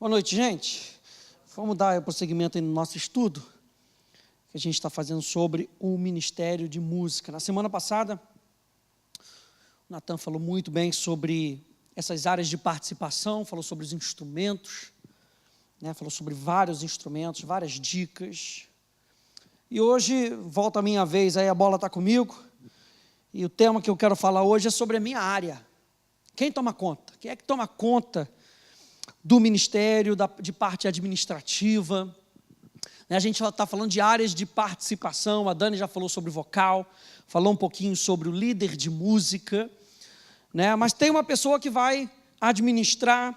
Boa noite, gente. Vamos dar prosseguimento aí no nosso estudo, que a gente está fazendo sobre o Ministério de Música. Na semana passada, o Natan falou muito bem sobre essas áreas de participação, falou sobre os instrumentos, falou sobre vários instrumentos, várias dicas. E hoje, volta a minha vez, aí a bola está comigo, e o tema que eu quero falar hoje é sobre a minha área. Quem toma conta? Quem é que toma conta do ministério, de parte administrativa? A gente está falando de áreas de participação. A Dani já falou sobre vocal, falou um pouquinho sobre o líder de música, mas tem uma pessoa que vai administrar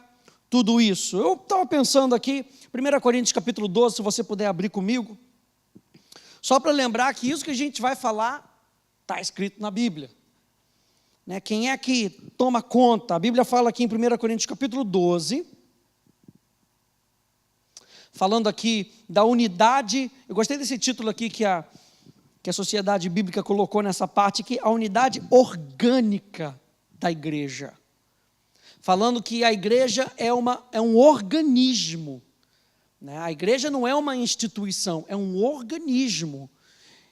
tudo isso. Eu estava pensando aqui, 1 Coríntios capítulo 12, se você puder abrir comigo, só para lembrar que isso que a gente vai falar está escrito na Bíblia. Quem é que toma conta? A Bíblia fala aqui em 1 Coríntios capítulo 12, falando aqui da unidade. Eu gostei desse título aqui que a Sociedade Bíblica colocou nessa parte, que a unidade orgânica da igreja. Falando que a igreja é um organismo. A igreja não é uma instituição, é um organismo.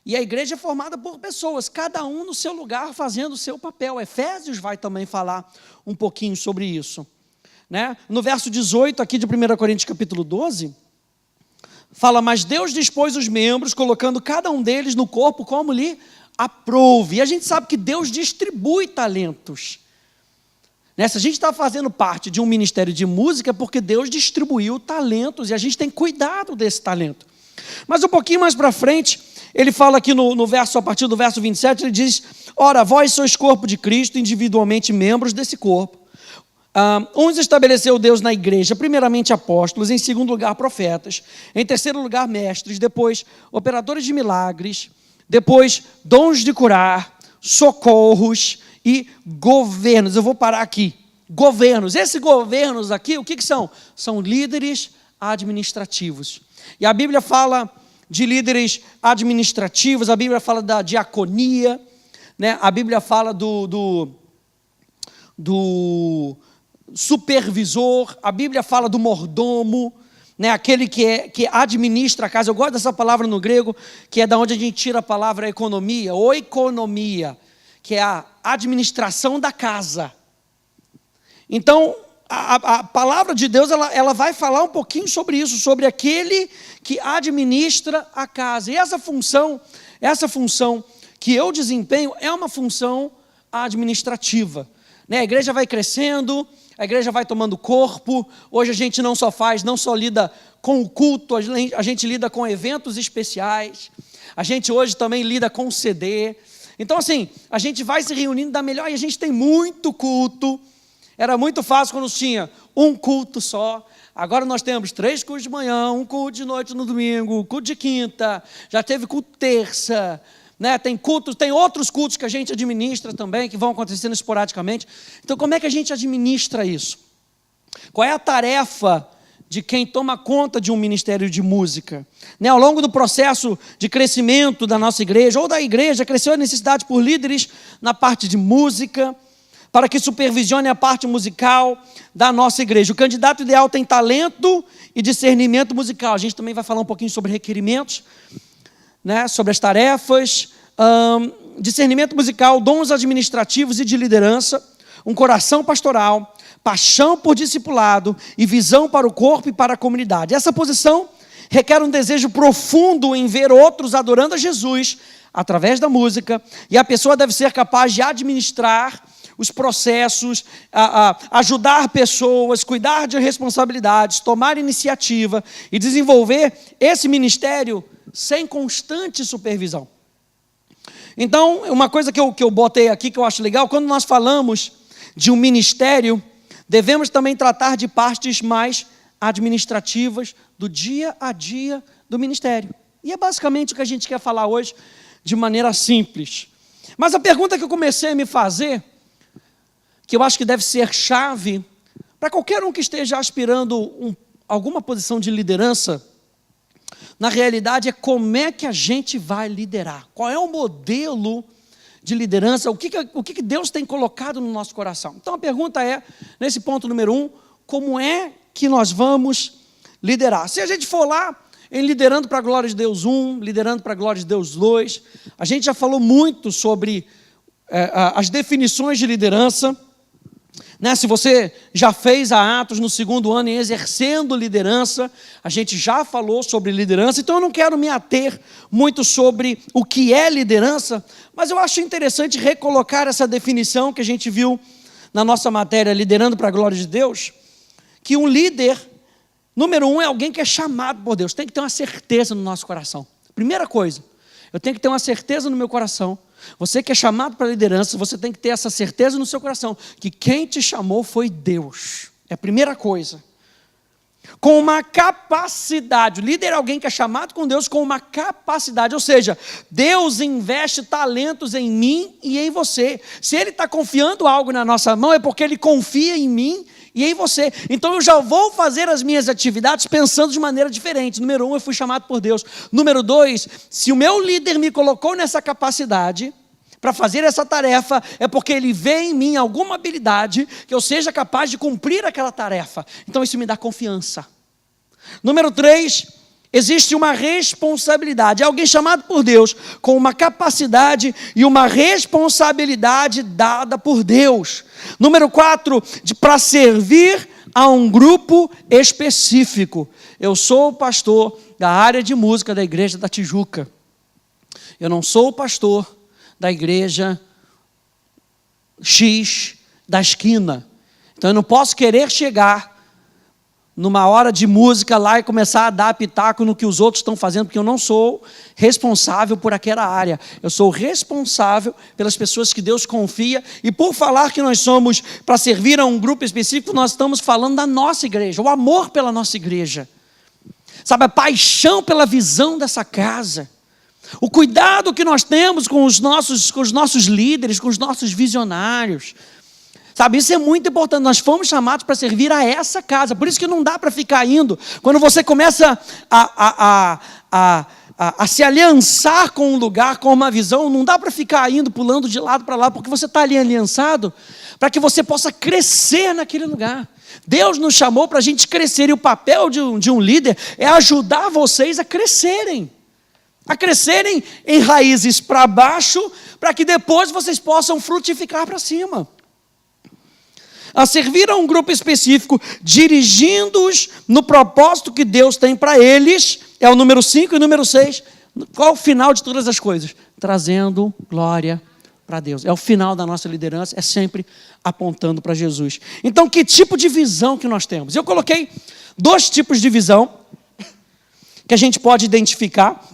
E a igreja é formada por pessoas, cada um no seu lugar, fazendo o seu papel. Efésios vai também falar um pouquinho sobre isso. No verso 18 aqui de 1 Coríntios capítulo 12, fala: mas Deus dispôs os membros, colocando cada um deles no corpo como lhe aprouve. E a gente sabe que Deus distribui talentos. Se a gente está fazendo parte de um ministério de música, é porque Deus distribuiu talentos, e a gente tem cuidado desse talento. Mas um pouquinho mais para frente, ele fala aqui no verso, a partir do verso 27, ele diz: ora, vós sois corpo de Cristo, individualmente membros desse corpo. Uns estabeleceu Deus na igreja, primeiramente apóstolos, em segundo lugar profetas, em terceiro lugar mestres, depois operadores de milagres, depois dons de curar, socorros e governos. Eu vou parar aqui. Governos. Esses governos aqui, o que são? São líderes administrativos. E a Bíblia fala de líderes administrativos, a Bíblia fala da diaconia, a Bíblia fala do supervisor, a Bíblia fala do mordomo, aquele que administra a casa. Eu gosto dessa palavra no grego, que é da onde a gente tira a palavra economia, oikonomia, que é a administração da casa. Então, a palavra de Deus, ela vai falar um pouquinho sobre isso, sobre aquele que administra a casa. E essa função que eu desempenho é uma função administrativa. A igreja vai crescendo, a igreja vai tomando corpo. Hoje a gente não só lida com o culto, a gente lida com eventos especiais. A gente hoje também lida com CD. Então, assim, a gente vai se reunindo da melhor, e a gente tem muito culto. Era muito fácil quando tinha um culto só. Agora nós temos 3 cultos de manhã, um culto de noite no domingo, culto de quinta, já teve culto terça, tem outros cultos que a gente administra também, que vão acontecendo esporadicamente. Então, como é que a gente administra isso? Qual é a tarefa de quem toma conta de um ministério de música? Ao longo do processo de crescimento da nossa igreja, ou da igreja, cresceu a necessidade por líderes na parte de música, para que supervisione a parte musical da nossa igreja. O candidato ideal tem talento e discernimento musical. A gente também vai falar um pouquinho sobre requerimentos, sobre as tarefas, discernimento musical, dons administrativos e de liderança, um coração pastoral, paixão por discipulado e visão para o corpo e para a comunidade. Essa posição requer um desejo profundo em ver outros adorando a Jesus através da música, e a pessoa deve ser capaz de administrar os processos, ajudar pessoas, cuidar de responsabilidades, tomar iniciativa e desenvolver esse ministério sem constante supervisão. Então, uma coisa que eu botei aqui, que eu acho legal: quando nós falamos de um ministério, devemos também tratar de partes mais administrativas do dia a dia do ministério. E é basicamente o que a gente quer falar hoje, de maneira simples. Mas a pergunta que eu comecei a me fazer, que eu acho que deve ser chave para qualquer um que esteja aspirando alguma posição de liderança, na realidade é: como é que a gente vai liderar? Qual é o modelo de liderança? O que Deus tem colocado no nosso coração? Então a pergunta é, nesse ponto número 1, como é que nós vamos liderar? Se a gente for lá em Liderando para a Glória de Deus 1, Liderando para a Glória de Deus 2, a gente já falou muito sobre as definições de liderança. Né? Se você já fez a Atos no 2º ano em exercendo liderança, a gente já falou sobre liderança, então eu não quero me ater muito sobre o que é liderança, mas eu acho interessante recolocar essa definição que a gente viu na nossa matéria Liderando para a Glória de Deus, que um líder, número 1, é alguém que é chamado por Deus, tem que ter uma certeza no nosso coração. Primeira coisa, eu tenho que ter uma certeza no meu coração. Você que é chamado para a liderança, você tem que ter essa certeza no seu coração, que quem te chamou foi Deus. É a primeira coisa. Com uma capacidade, o líder é alguém que é chamado com Deus com uma capacidade, ou seja, Deus investe talentos em mim e em você. Se Ele está confiando algo na nossa mão, é porque Ele confia em mim e em você. Então eu já vou fazer as minhas atividades pensando de maneira diferente. Número 1, eu fui chamado por Deus. Número 2, se o meu líder me colocou nessa capacidade para fazer essa tarefa, é porque Ele vê em mim alguma habilidade que eu seja capaz de cumprir aquela tarefa. Então isso me dá confiança. Número 3, existe uma responsabilidade. É alguém chamado por Deus com uma capacidade e uma responsabilidade dada por Deus. Número 4, para servir a um grupo específico. Eu sou o pastor da área de música da igreja da Tijuca. Eu não sou o pastor da igreja X da esquina. Então eu não posso querer chegar numa hora de música lá e começar a dar pitaco no que os outros estão fazendo, porque eu não sou responsável por aquela área. Eu sou responsável pelas pessoas que Deus confia, e por falar que nós somos para servir a um grupo específico, nós estamos falando da nossa igreja, o amor pela nossa igreja. Sabe, a paixão pela visão dessa casa. O cuidado que nós temos com os nossos líderes, com os nossos visionários. Sabe, isso é muito importante. Nós fomos chamados para servir a essa casa. Por isso que não dá para ficar indo. Quando você começa a se aliançar com um lugar, com uma visão, não dá para ficar indo, pulando de lado para lá, porque você está ali aliançado para que você possa crescer naquele lugar. Deus nos chamou para a gente crescer, e o papel de um líder é ajudar vocês a crescerem em raízes para baixo, para que depois vocês possam frutificar para cima. A servir a um grupo específico, dirigindo-os no propósito que Deus tem para eles, é o número 5 e o número 6. Qual é o final de todas as coisas? Trazendo glória para Deus. É o final da nossa liderança, é sempre apontando para Jesus. Então, que tipo de visão que nós temos? Eu coloquei 2 tipos de visão que a gente pode identificar,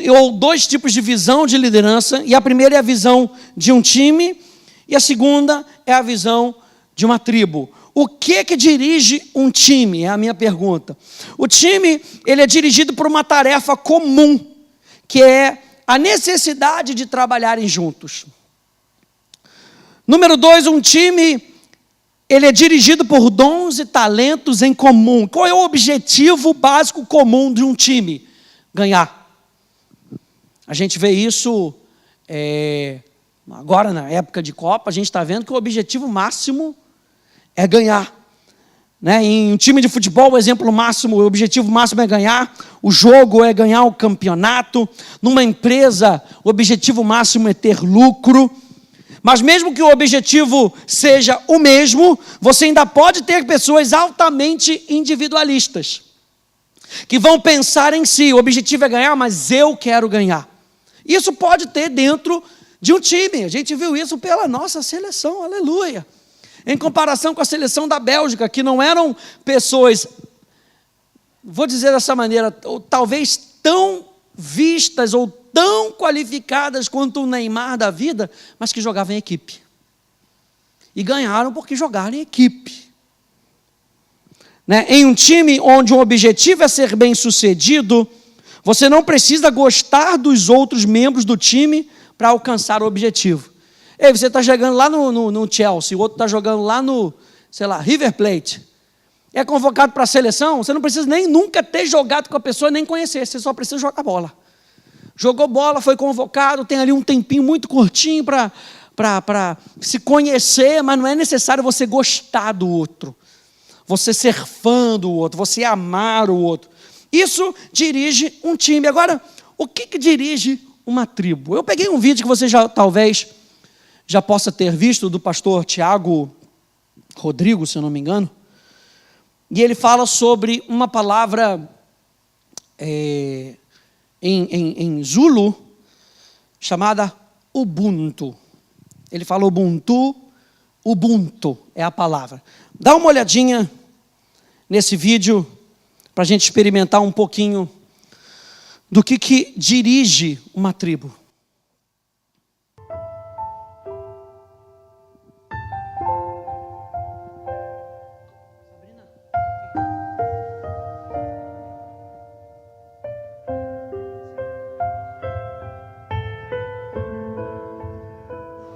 ou 2 tipos de visão de liderança, e a primeira é a visão de um time, e a segunda é a visão de uma tribo. O que dirige um time? É a minha pergunta. O time, ele é dirigido por uma tarefa comum, que é a necessidade de trabalharem juntos. Número 2, um time, ele é dirigido por dons e talentos em comum. Qual é o objetivo básico comum de um time? Ganhar. A gente vê isso agora na época de Copa, a gente está vendo que o objetivo máximo é ganhar. Né? Em um time de futebol, o exemplo máximo, o objetivo máximo é ganhar, o jogo é ganhar o campeonato. Numa empresa, o objetivo máximo é ter lucro. Mas mesmo que o objetivo seja o mesmo, você ainda pode ter pessoas altamente individualistas, que vão pensar em si, o objetivo é ganhar, mas eu quero ganhar. Isso pode ter dentro de um time. A gente viu isso pela nossa seleção, aleluia. Em comparação com a seleção da Bélgica, que não eram pessoas, vou dizer dessa maneira, ou talvez tão vistas ou tão qualificadas quanto o Neymar da vida, mas que jogavam em equipe. E ganharam porque jogaram em equipe. Né? Em um time onde o objetivo é ser bem-sucedido, você não precisa gostar dos outros membros do time para alcançar o objetivo. Ei, você está jogando lá no Chelsea, o outro está jogando lá no, River Plate. É convocado para a seleção, você não precisa nem nunca ter jogado com a pessoa, nem conhecer, você só precisa jogar bola. Jogou bola, foi convocado, tem ali um tempinho muito curtinho para se conhecer, mas não é necessário você gostar do outro. você ser fã do outro, você amar o outro. Isso dirige um time. Agora, o que dirige uma tribo? Eu peguei um vídeo que você talvez já possa ter visto, do pastor Tiago Rodrigo, se eu não me engano, e ele fala sobre uma palavra em Zulu, chamada Ubuntu. Ele fala Ubuntu é a palavra. Dá uma olhadinha nesse vídeo, para a gente experimentar um pouquinho do que dirige uma tribo.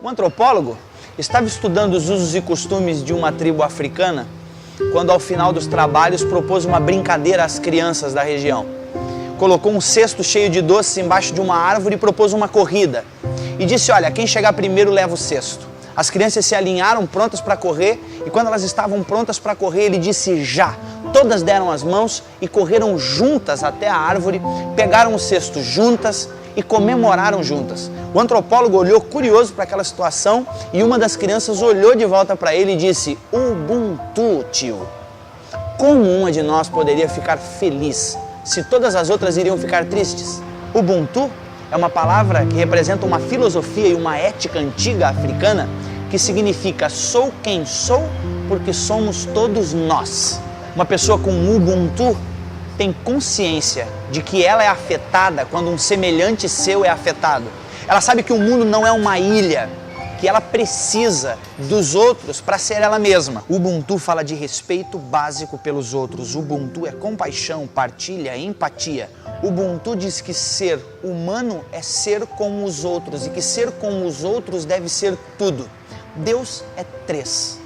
Um antropólogo estava estudando os usos e costumes de uma tribo africana quando, ao final dos trabalhos, propôs uma brincadeira às crianças da região. Colocou um cesto cheio de doces embaixo de uma árvore e propôs uma corrida. E disse, olha, quem chegar primeiro leva o cesto. As crianças se alinharam prontas para correr e quando elas estavam prontas para correr, ele disse já. Todas deram as mãos e correram juntas até a árvore, pegaram o cesto juntas e comemoraram juntas. O antropólogo olhou curioso para aquela situação e uma das crianças olhou de volta para ele e disse, Ubuntu, tio. Como uma de nós poderia ficar feliz se todas as outras iriam ficar tristes? Ubuntu é uma palavra que representa uma filosofia e uma ética antiga africana que significa sou quem sou porque somos todos nós. Uma pessoa com Ubuntu tem consciência de que ela é afetada quando um semelhante seu é afetado. Ela sabe que o mundo não é uma ilha, que ela precisa dos outros para ser ela mesma. Ubuntu fala de respeito básico pelos outros. Ubuntu é compaixão, partilha, empatia. Ubuntu diz que ser humano é ser como os outros e que ser como os outros deve ser tudo. Deus é três.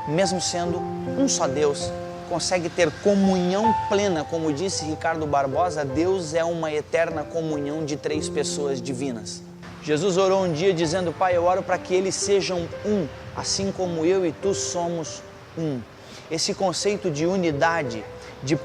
Mesmo sendo um só Deus, consegue ter comunhão plena, como disse Ricardo Barbosa, Deus é uma eterna comunhão de três pessoas divinas. Jesus orou um dia dizendo, Pai, eu oro para que eles sejam um, assim como eu e tu somos um. Esse conceito de unidade, de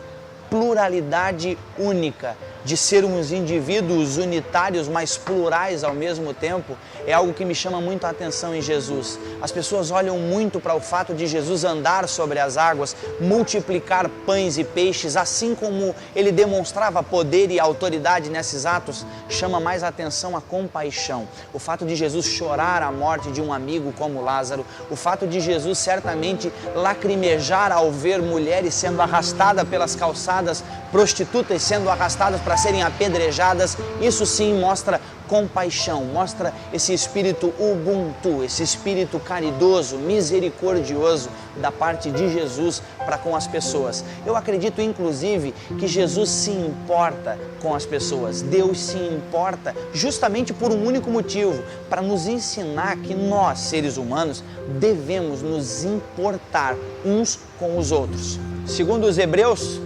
pluralidade única, de sermos indivíduos unitários, mas plurais ao mesmo tempo, é algo que me chama muito a atenção em Jesus. As pessoas olham muito para o fato de Jesus andar sobre as águas, multiplicar pães e peixes, assim como ele demonstrava poder e autoridade nesses atos, chama mais atenção a compaixão. O fato de Jesus chorar a morte de um amigo como Lázaro, o fato de Jesus certamente lacrimejar ao ver mulheres sendo arrastadas pelas calçadas, prostitutas sendo arrastadas para serem apedrejadas, isso sim mostra compaixão, mostra esse espírito Ubuntu, esse espírito caridoso, misericordioso da parte de Jesus para com as pessoas. Eu acredito inclusive que Jesus se importa com as pessoas, Deus se importa justamente por um único motivo, para nos ensinar que nós, seres humanos, devemos nos importar uns com os outros. Segundo os Hebreus,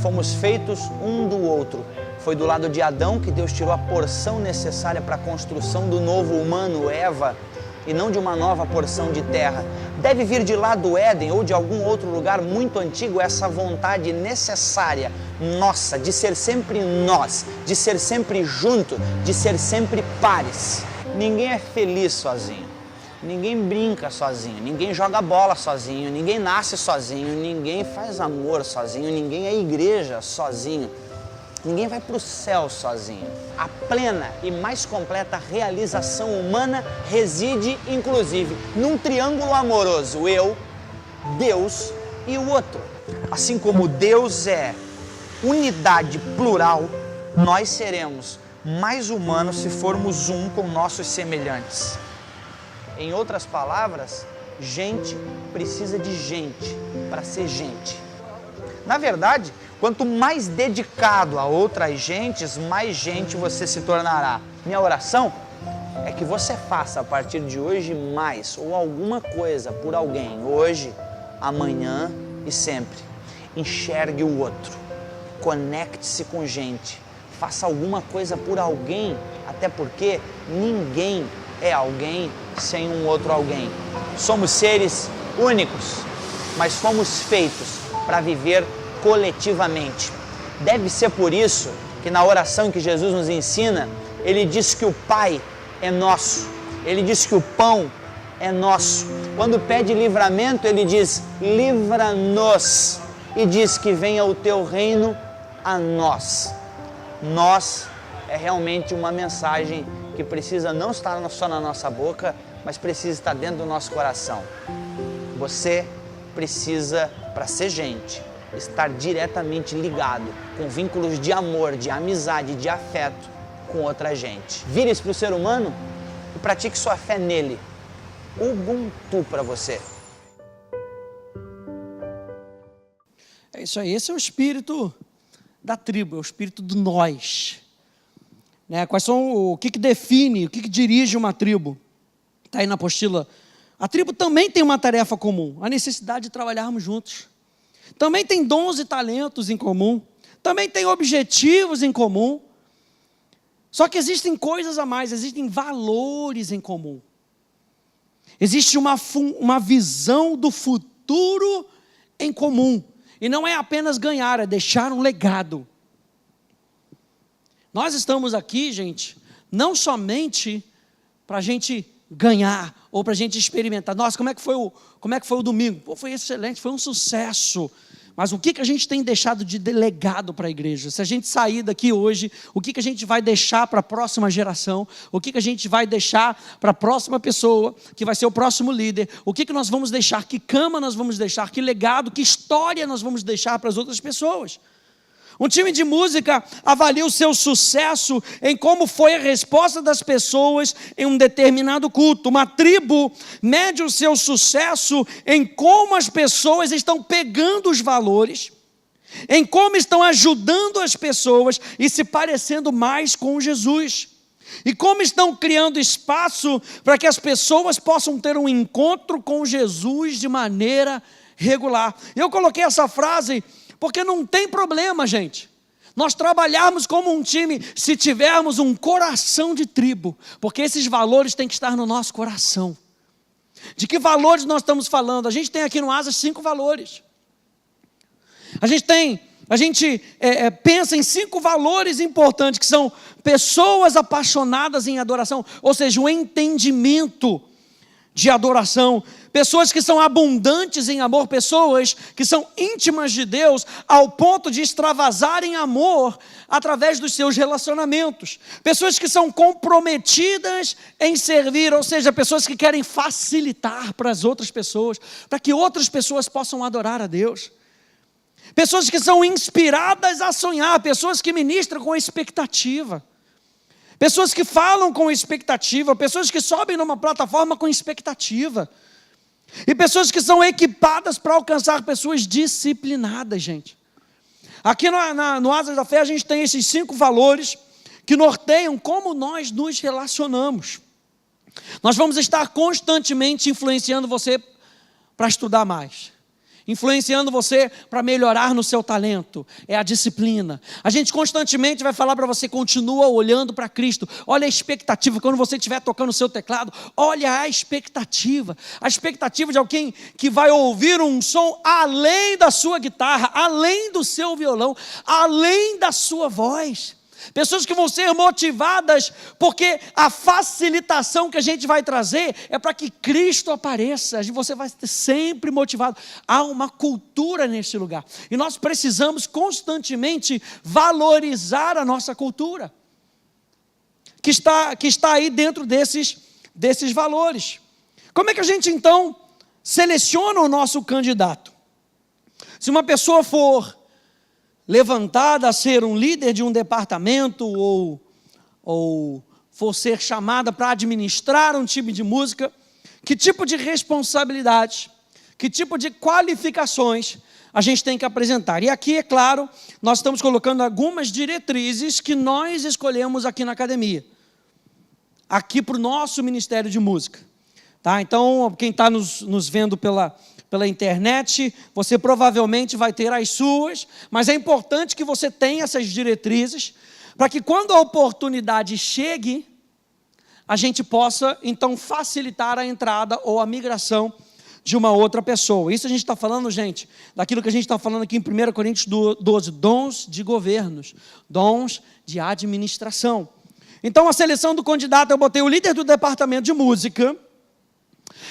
fomos feitos um do outro. Foi do lado de Adão que Deus tirou a porção necessária para a construção do novo humano, Eva, e não de uma nova porção de terra. Deve vir de lá do Éden ou de algum outro lugar muito antigo essa vontade necessária, nossa, de ser sempre nós, de ser sempre junto, de ser sempre pares. Ninguém é feliz sozinho. Ninguém brinca sozinho, ninguém joga bola sozinho, ninguém nasce sozinho, ninguém faz amor sozinho, ninguém é igreja sozinho, ninguém vai para o céu sozinho. A plena e mais completa realização humana reside, inclusive, num triângulo amoroso, eu, Deus e o outro. Assim como Deus é unidade plural, nós seremos mais humanos se formos um com nossos semelhantes. Em outras palavras, gente precisa de gente para ser gente. Na verdade, quanto mais dedicado a outras gentes, mais gente você se tornará. Minha oração é que você faça a partir de hoje mais ou alguma coisa por alguém, hoje, amanhã e sempre. Enxergue o outro, conecte-se com gente, faça alguma coisa por alguém, até porque ninguém é alguém sem um outro alguém. Somos seres únicos, mas fomos feitos para viver coletivamente. Deve ser por isso que na oração que Jesus nos ensina, ele diz que o Pai é nosso, ele diz que o pão é nosso. Quando pede livramento, ele diz: livra-nos, e diz que venha o teu reino a nós. Nós é realmente uma mensagem que precisa não estar só na nossa boca, mas precisa estar dentro do nosso coração. Você precisa, para ser gente, estar diretamente ligado com vínculos de amor, de amizade, de afeto com outra gente. Vire-se para o ser humano e pratique sua fé nele. Ubuntu para você. É isso aí, esse é o espírito da tribo, é o espírito do nós. Né? Quais são, o que define, o que dirige uma tribo? Está aí na apostila. A tribo também tem uma tarefa comum, a necessidade de trabalharmos juntos. Também tem dons e talentos em comum. Também tem objetivos em comum. Só que existem coisas a mais, existem valores em comum. Existe uma visão do futuro em comum. E não é apenas ganhar, é deixar um legado. Nós estamos aqui, gente, não somente para a gente ganhar ou para a gente experimentar. Nossa, como é que foi o domingo? Pô, foi excelente, foi um sucesso. Mas o que a gente tem deixado de legado para a igreja? Se a gente sair daqui hoje, o que a gente vai deixar para a próxima geração? O que a gente vai deixar para a próxima pessoa, que vai ser o próximo líder? O que nós vamos deixar? Que cama nós vamos deixar? Que legado, que história nós vamos deixar para as outras pessoas? Um time de música avalia o seu sucesso em como foi a resposta das pessoas em um determinado culto. Uma tribo mede o seu sucesso em como as pessoas estão pegando os valores, em como estão ajudando as pessoas e se parecendo mais com Jesus. E como estão criando espaço para que as pessoas possam ter um encontro com Jesus de maneira regular. Eu coloquei essa frase porque não tem problema, gente, nós trabalharmos como um time se tivermos um coração de tribo, porque esses valores têm que estar no nosso coração. De que valores nós estamos falando? A gente tem aqui no Asas 5 valores. A gente pensa em 5 valores importantes, que são pessoas apaixonadas em adoração, ou seja, um entendimento de adoração, pessoas que são abundantes em amor, pessoas que são íntimas de Deus ao ponto de extravasarem amor através dos seus relacionamentos, pessoas que são comprometidas em servir, ou seja, pessoas que querem facilitar para as outras pessoas, para que outras pessoas possam adorar a Deus, pessoas que são inspiradas a sonhar, pessoas que ministram com expectativa, pessoas que falam com expectativa, pessoas que sobem numa plataforma com expectativa, e pessoas que são equipadas para alcançar pessoas disciplinadas, gente. Aqui no Asas da Fé a gente tem esses 5 valores que norteiam como nós nos relacionamos. Nós vamos estar constantemente influenciando você para estudar mais, influenciando você para melhorar no seu talento, é a disciplina. A gente constantemente vai falar para você: continua olhando para Cristo, olha a expectativa, quando você estiver tocando o seu teclado, olha a expectativa de alguém que vai ouvir um som além da sua guitarra, além do seu violão, além da sua voz. Pessoas que vão ser motivadas, porque a facilitação que a gente vai trazer é para que Cristo apareça, e você vai ser sempre motivado. Há uma cultura nesse lugar, e nós precisamos constantemente valorizar a nossa cultura, que está aí dentro desses valores. Como é que a gente então seleciona o nosso candidato? Se uma pessoa for levantada a ser um líder de um departamento ou for ser chamada para administrar um time de música, que tipo de responsabilidade, que tipo de qualificações a gente tem que apresentar? E aqui, é claro, nós estamos colocando algumas diretrizes que nós escolhemos aqui na academia, aqui para o nosso Ministério de Música. Tá? Então, quem está nos vendo pela internet, você provavelmente vai ter as suas, mas é importante que você tenha essas diretrizes, para que quando a oportunidade chegue, a gente possa então facilitar a entrada ou a migração de uma outra pessoa. Isso a gente está falando, gente, daquilo que a gente está falando aqui em 1 Coríntios 12, dons de governos, dons de administração. Então, a seleção do candidato, eu botei o líder do departamento de música,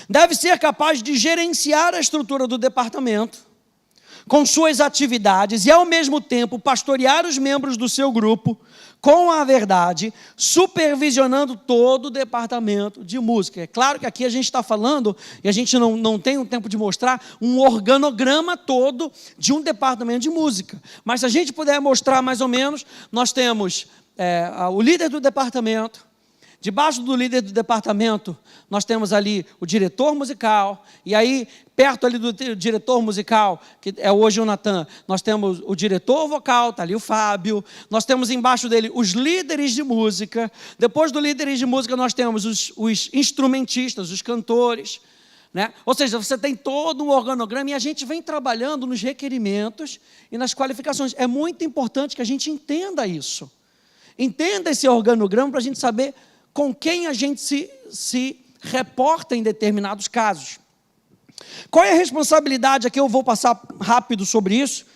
deve ser capaz de gerenciar a estrutura do departamento, com suas atividades e, ao mesmo tempo, pastorear os membros do seu grupo com a verdade, supervisionando todo o departamento de música. É claro que aqui a gente está falando, e a gente não tem o tempo de mostrar, um organograma todo de um departamento de música. Mas se a gente puder mostrar mais ou menos, nós temos o líder do departamento. Debaixo do líder do departamento, nós temos ali o diretor musical, e aí, perto ali do diretor musical, que é hoje o Natan, nós temos o diretor vocal, está ali o Fábio, nós temos embaixo dele os líderes de música, depois dos líderes de música nós temos os instrumentistas, os cantores, né? Ou seja, você tem todo um organograma e a gente vem trabalhando nos requerimentos e nas qualificações. É muito importante que a gente entenda isso. Entenda esse organograma para a gente saber com quem a gente se reporta em determinados casos. Qual é a responsabilidade? Aqui eu vou passar rápido sobre isso.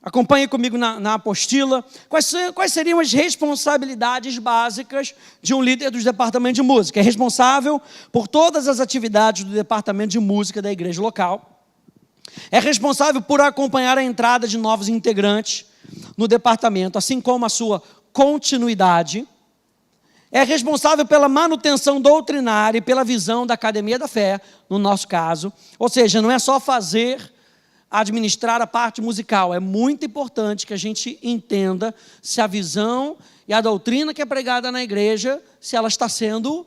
Acompanhe comigo na apostila. Quais seriam as responsabilidades básicas de um líder dos departamentos de música? É responsável por todas as atividades do departamento de música da igreja local. É responsável por acompanhar a entrada de novos integrantes no departamento, assim como a sua continuidade. É responsável pela manutenção doutrinária e pela visão da Academia da Fé, no nosso caso. Ou seja, não é só administrar a parte musical. É muito importante que a gente entenda se a visão e a doutrina que é pregada na igreja, se ela está sendo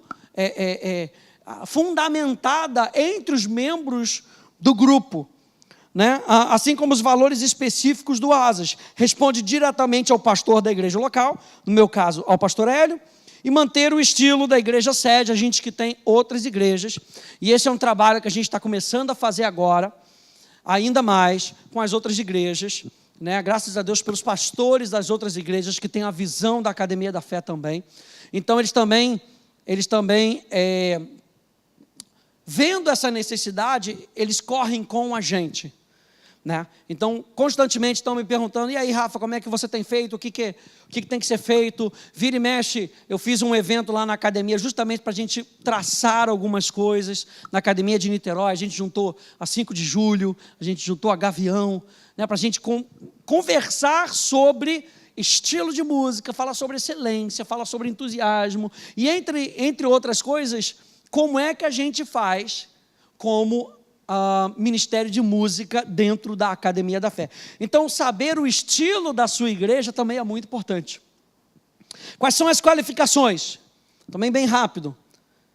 fundamentada entre os membros do grupo, né? Assim como os valores específicos do ASAS. Responde diretamente ao pastor da igreja local, no meu caso, ao pastor Hélio, e manter o estilo da igreja sede, a gente que tem outras igrejas. E esse é um trabalho que a gente está começando a fazer agora, ainda mais com as outras igrejas, né? Graças a Deus pelos pastores das outras igrejas que têm a visão da Academia da Fé também. Então, eles também vendo essa necessidade, eles correm com a gente, né? Então, constantemente estão me perguntando, e aí, Rafa, como é que você tem feito? O que tem que ser feito? Vira e mexe, eu fiz um evento lá na academia, justamente para a gente traçar algumas coisas. Na academia de Niterói, a gente juntou a 5 de julho, a gente juntou a Gavião, né, para a gente conversar sobre estilo de música, falar sobre excelência, falar sobre entusiasmo, e entre outras coisas, como é que a gente faz como ministério de música dentro da Academia da Fé. Então, saber o estilo da sua igreja também é muito importante. Quais são as qualificações? Também bem rápido.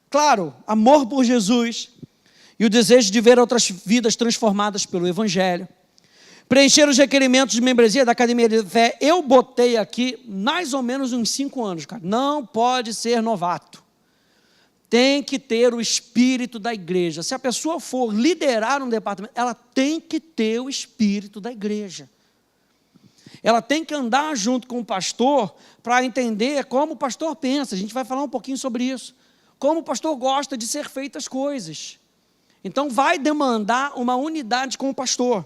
Claro, amor por Jesus e o desejo de ver outras vidas transformadas pelo Evangelho. Preencher os requerimentos de membresia da Academia da Fé. Eu botei aqui mais ou menos uns 5 anos, cara. Não pode ser novato. Tem que ter o espírito da igreja. Se a pessoa for liderar um departamento, ela tem que ter o espírito da igreja. Ela tem que andar junto com o pastor para entender como o pastor pensa. A gente vai falar um pouquinho sobre isso. Como o pastor gosta de ser feitas as coisas. Então, vai demandar uma unidade com o pastor.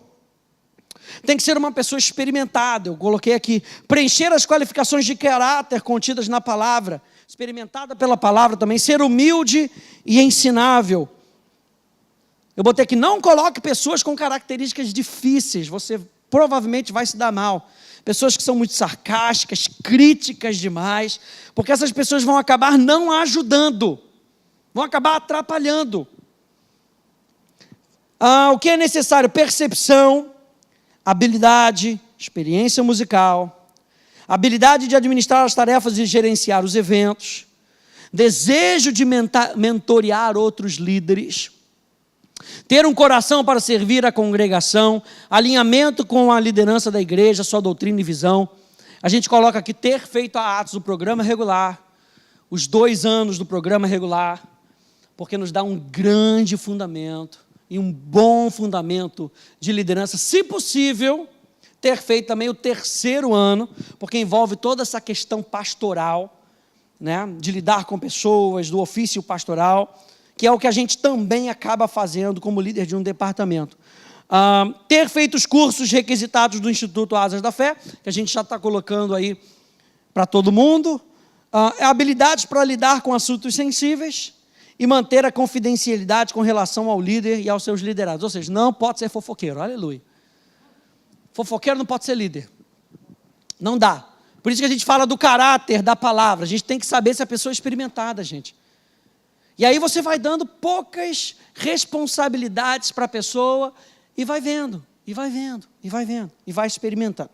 Tem que ser uma pessoa experimentada. Eu coloquei aqui. Preencher as qualificações de caráter contidas na palavra. Experimentada pela palavra também, ser humilde e ensinável. Eu botei aqui, não coloque pessoas com características difíceis, você provavelmente vai se dar mal. Pessoas que são muito sarcásticas, críticas demais, porque essas pessoas vão acabar não ajudando, vão acabar atrapalhando. O que é necessário? Percepção, habilidade, experiência musical, habilidade de administrar as tarefas e gerenciar os eventos, desejo de mentorear outros líderes, ter um coração para servir a congregação, alinhamento com a liderança da igreja, sua doutrina e visão. A gente coloca aqui ter feito a Atos do programa regular, os 2 anos do programa regular, porque nos dá um grande fundamento e um bom fundamento de liderança, se possível, ter feito também o 3º ano, porque envolve toda essa questão pastoral, né, de lidar com pessoas, do ofício pastoral, que é o que a gente também acaba fazendo como líder de um departamento. Ter feito os cursos requisitados do Instituto Asas da Fé, que a gente já está colocando aí para todo mundo. Habilidades para lidar com assuntos sensíveis e manter a confidencialidade com relação ao líder e aos seus liderados. Ou seja, não pode ser fofoqueiro, aleluia. Fofoqueiro não pode ser líder. Não dá. Por isso que a gente fala do caráter da palavra. A gente tem que saber se a pessoa é experimentada, gente. E aí você vai dando poucas responsabilidades para a pessoa e vai vendo, e vai vendo, e vai vendo, e vai experimentando.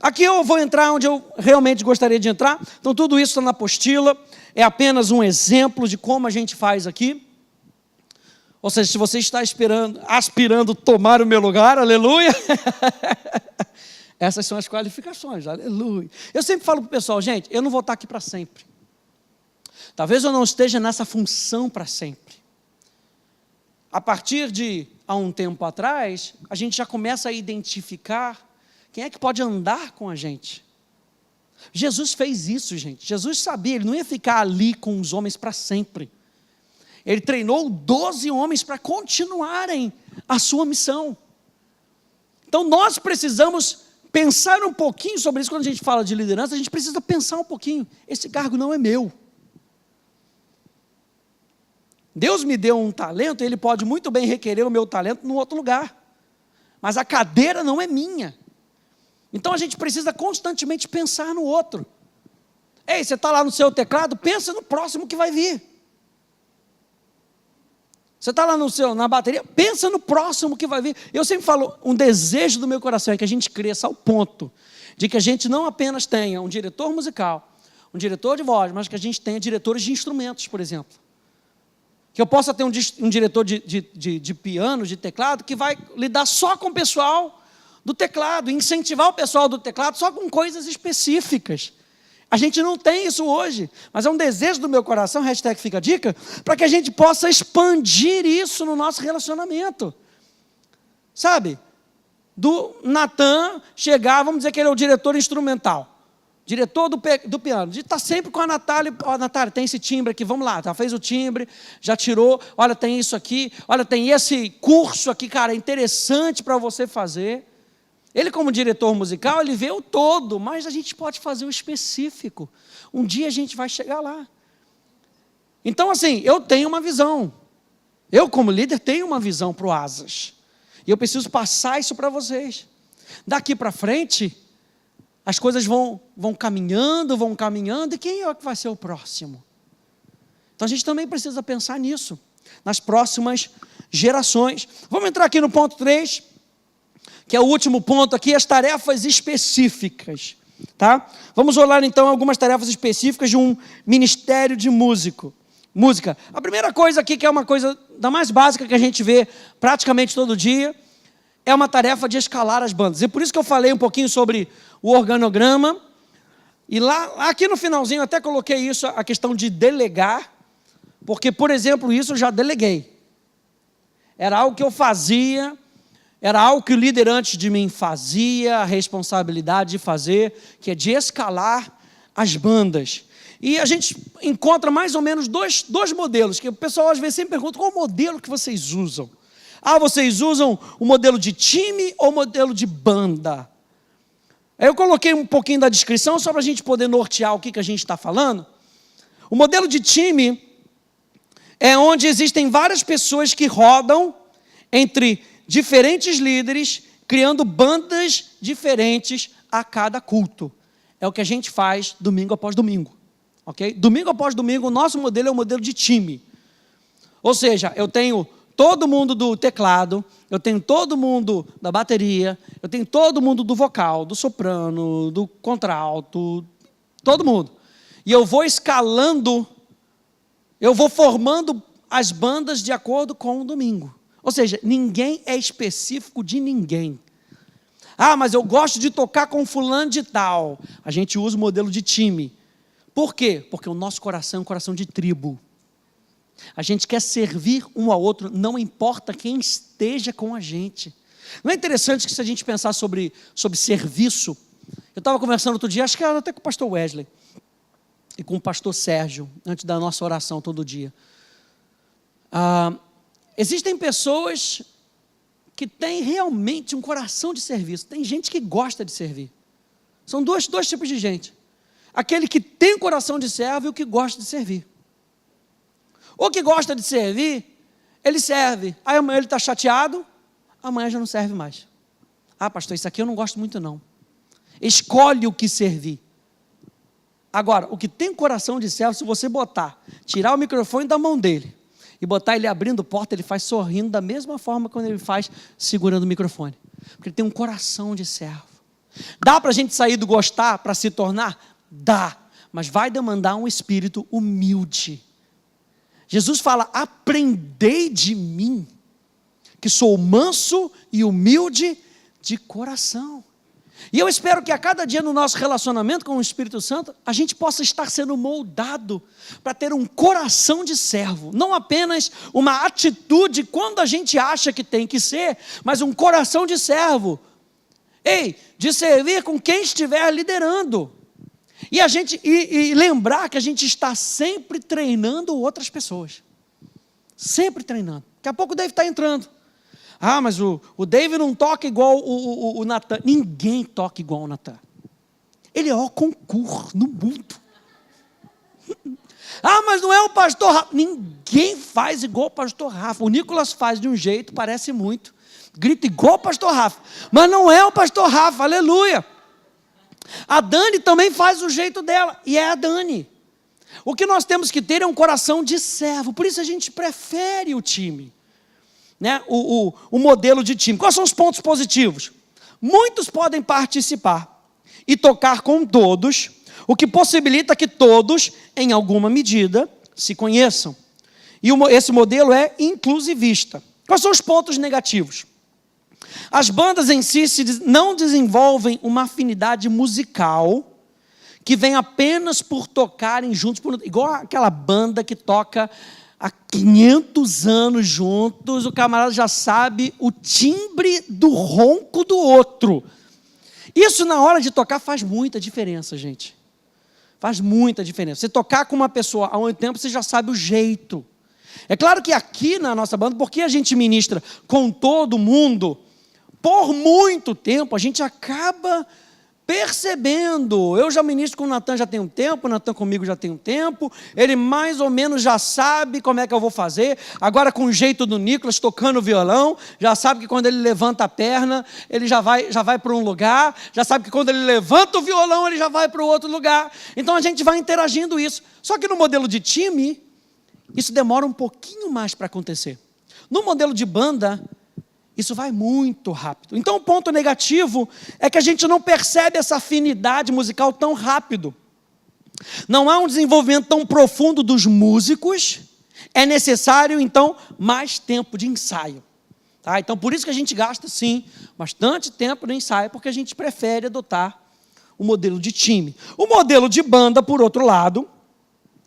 Aqui eu vou entrar onde eu realmente gostaria de entrar. Então tudo isso está na apostila. É apenas um exemplo de como a gente faz aqui. Ou seja, se você está aspirando tomar o meu lugar, aleluia. Essas são as qualificações, aleluia. Eu sempre falo para o pessoal, gente, eu não vou estar aqui para sempre. Talvez eu não esteja nessa função para sempre. A partir de há um tempo atrás, a gente já começa a identificar quem é que pode andar com a gente. Jesus fez isso, gente. Jesus sabia, ele não ia ficar ali com os homens para sempre. Ele treinou 12 homens para continuarem a sua missão. Então nós precisamos pensar um pouquinho sobre isso. Quando a gente fala de liderança, a gente precisa pensar um pouquinho. Esse cargo não é meu. Deus me deu um talento, ele pode muito bem requerer o meu talento em outro lugar. Mas a cadeira não é minha. Então a gente precisa constantemente pensar no outro. Ei, você está lá no seu teclado, pensa no próximo que vai vir. Você está lá na bateria, pensa no próximo que vai vir. Eu sempre falo, um desejo do meu coração é que a gente cresça ao ponto de que a gente não apenas tenha um diretor musical, um diretor de voz, mas que a gente tenha diretores de instrumentos, por exemplo. Que eu possa ter um diretor de piano, de teclado, que vai lidar só com o pessoal do teclado, incentivar o pessoal do teclado só com coisas específicas. A gente não tem isso hoje, mas é um desejo do meu coração, hashtag fica a dica, para que a gente possa expandir isso no nosso relacionamento. Sabe? Do Natan chegar, vamos dizer que ele é o diretor instrumental. Diretor do piano, de estar sempre com a Natália. Ó, Natália, tem esse timbre aqui, vamos lá, já fez o timbre, já tirou, olha, tem isso aqui, olha, tem esse curso aqui, cara, interessante para você fazer. Ele, como diretor musical, ele vê o todo, mas a gente pode fazer o específico. Um dia a gente vai chegar lá. Então, assim, eu tenho uma visão. Eu, como líder, tenho uma visão para o Asas. E eu preciso passar isso para vocês. Daqui para frente, as coisas vão caminhando, e quem é que vai ser o próximo? Então a gente também precisa pensar nisso, nas próximas gerações. Vamos entrar aqui no ponto 3, que é o último ponto aqui, as tarefas específicas. Tá? Vamos olhar então algumas tarefas específicas de um ministério de música. A primeira coisa aqui, que é uma coisa da mais básica que a gente vê praticamente todo dia, é uma tarefa de escalar as bandas. E por isso que eu falei um pouquinho sobre o organograma. E lá aqui no finalzinho eu até coloquei isso, a questão de delegar, porque, por exemplo, isso eu já deleguei. Era algo que eu fazia, era algo que o líder antes de mim fazia, a responsabilidade de fazer, que é de escalar as bandas. E a gente encontra mais ou menos dois modelos, que o pessoal às vezes sempre pergunta, qual o modelo que vocês usam? Vocês usam o modelo de time ou o modelo de banda? Eu coloquei um pouquinho da descrição, só para a gente poder nortear o que a gente está falando. O modelo de time é onde existem várias pessoas que rodam entre diferentes líderes, criando bandas diferentes a cada culto. É o que a gente faz domingo após domingo. Okay? Domingo após domingo, o nosso modelo é o modelo de time. Ou seja, eu tenho todo mundo do teclado, eu tenho todo mundo da bateria, eu tenho todo mundo do vocal, do soprano, do contralto, todo mundo. E eu vou escalando, eu vou formando as bandas de acordo com o domingo. Ou seja, ninguém é específico de ninguém. Mas eu gosto de tocar com fulano de tal. A gente usa o modelo de time. Por quê? Porque o nosso coração é um coração de tribo. A gente quer servir um ao outro, não importa quem esteja com a gente. Não é interessante que se a gente pensar sobre serviço, eu estava conversando outro dia, acho que era até com o pastor Wesley, e com o pastor Sérgio, antes da nossa oração todo dia. Existem pessoas que têm realmente um coração de serviço. Tem gente que gosta de servir. São dois tipos de gente. Aquele que tem coração de servo e o que gosta de servir. O que gosta de servir, ele serve. Aí amanhã ele está chateado, amanhã já não serve mais. Pastor, isso aqui eu não gosto muito não. Escolhe o que servir. Agora, o que tem coração de servo, se você tirar o microfone da mão dele e botar ele abrindo porta, ele faz sorrindo da mesma forma quando ele faz segurando o microfone. Porque ele tem um coração de servo. Dá para a gente sair do gostar para se tornar? Dá, mas vai demandar um espírito humilde. Jesus fala, aprendei de mim, que sou manso e humilde de coração. E eu espero que a cada dia no nosso relacionamento com o Espírito Santo, a gente possa estar sendo moldado para ter um coração de servo. Não apenas uma atitude quando a gente acha que tem que ser, mas um coração de servo. De servir com quem estiver liderando. E lembrar que a gente está sempre treinando outras pessoas. Sempre treinando. Daqui a pouco o Dave está entrando. Mas o Dave não toca igual o Natan. Ninguém toca igual o Natan. Ele é o concurso no mundo. Mas não é o pastor Rafa. Ninguém faz igual o pastor Rafa. O Nicolas faz de um jeito, parece muito. Grita igual o pastor Rafa. Mas não é o pastor Rafa, aleluia. A Dani também faz o jeito dela. E é a Dani. O que nós temos que ter é um coração de servo. Por isso a gente prefere o time. O modelo de time. Quais são os pontos positivos? Muitos podem participar e tocar com todos, o que possibilita que todos, em alguma medida, se conheçam. E esse modelo é inclusivista. Quais são os pontos negativos? As bandas em si não desenvolvem uma afinidade musical que vem apenas por tocarem juntos, igual aquela banda que toca há 500 anos juntos, o camarada já sabe o timbre do ronco do outro. Isso na hora de tocar faz muita diferença, gente. Faz muita diferença. Você tocar com uma pessoa há muito tempo, você já sabe o jeito. É claro que aqui na nossa banda, porque a gente ministra com todo mundo, por muito tempo a gente acaba percebendo. Eu já ministro com o Natan já tem um tempo, o Natan comigo já tem um tempo, ele mais ou menos já sabe como é que eu vou fazer. Agora com o jeito do Nicolas tocando violão, já sabe que quando ele levanta a perna, ele já vai para um lugar, já sabe que quando ele levanta o violão, ele já vai para o outro lugar. Então a gente vai interagindo isso. Só que no modelo de time, isso demora um pouquinho mais para acontecer. No modelo de banda, isso vai muito rápido. Então o ponto negativo é que a gente não percebe essa afinidade musical tão rápido. Não há um desenvolvimento tão profundo dos músicos. É necessário, então, mais tempo de ensaio. Então por isso que a gente gasta, sim, bastante tempo no ensaio, porque a gente prefere adotar o modelo de time. O modelo de banda, por outro lado,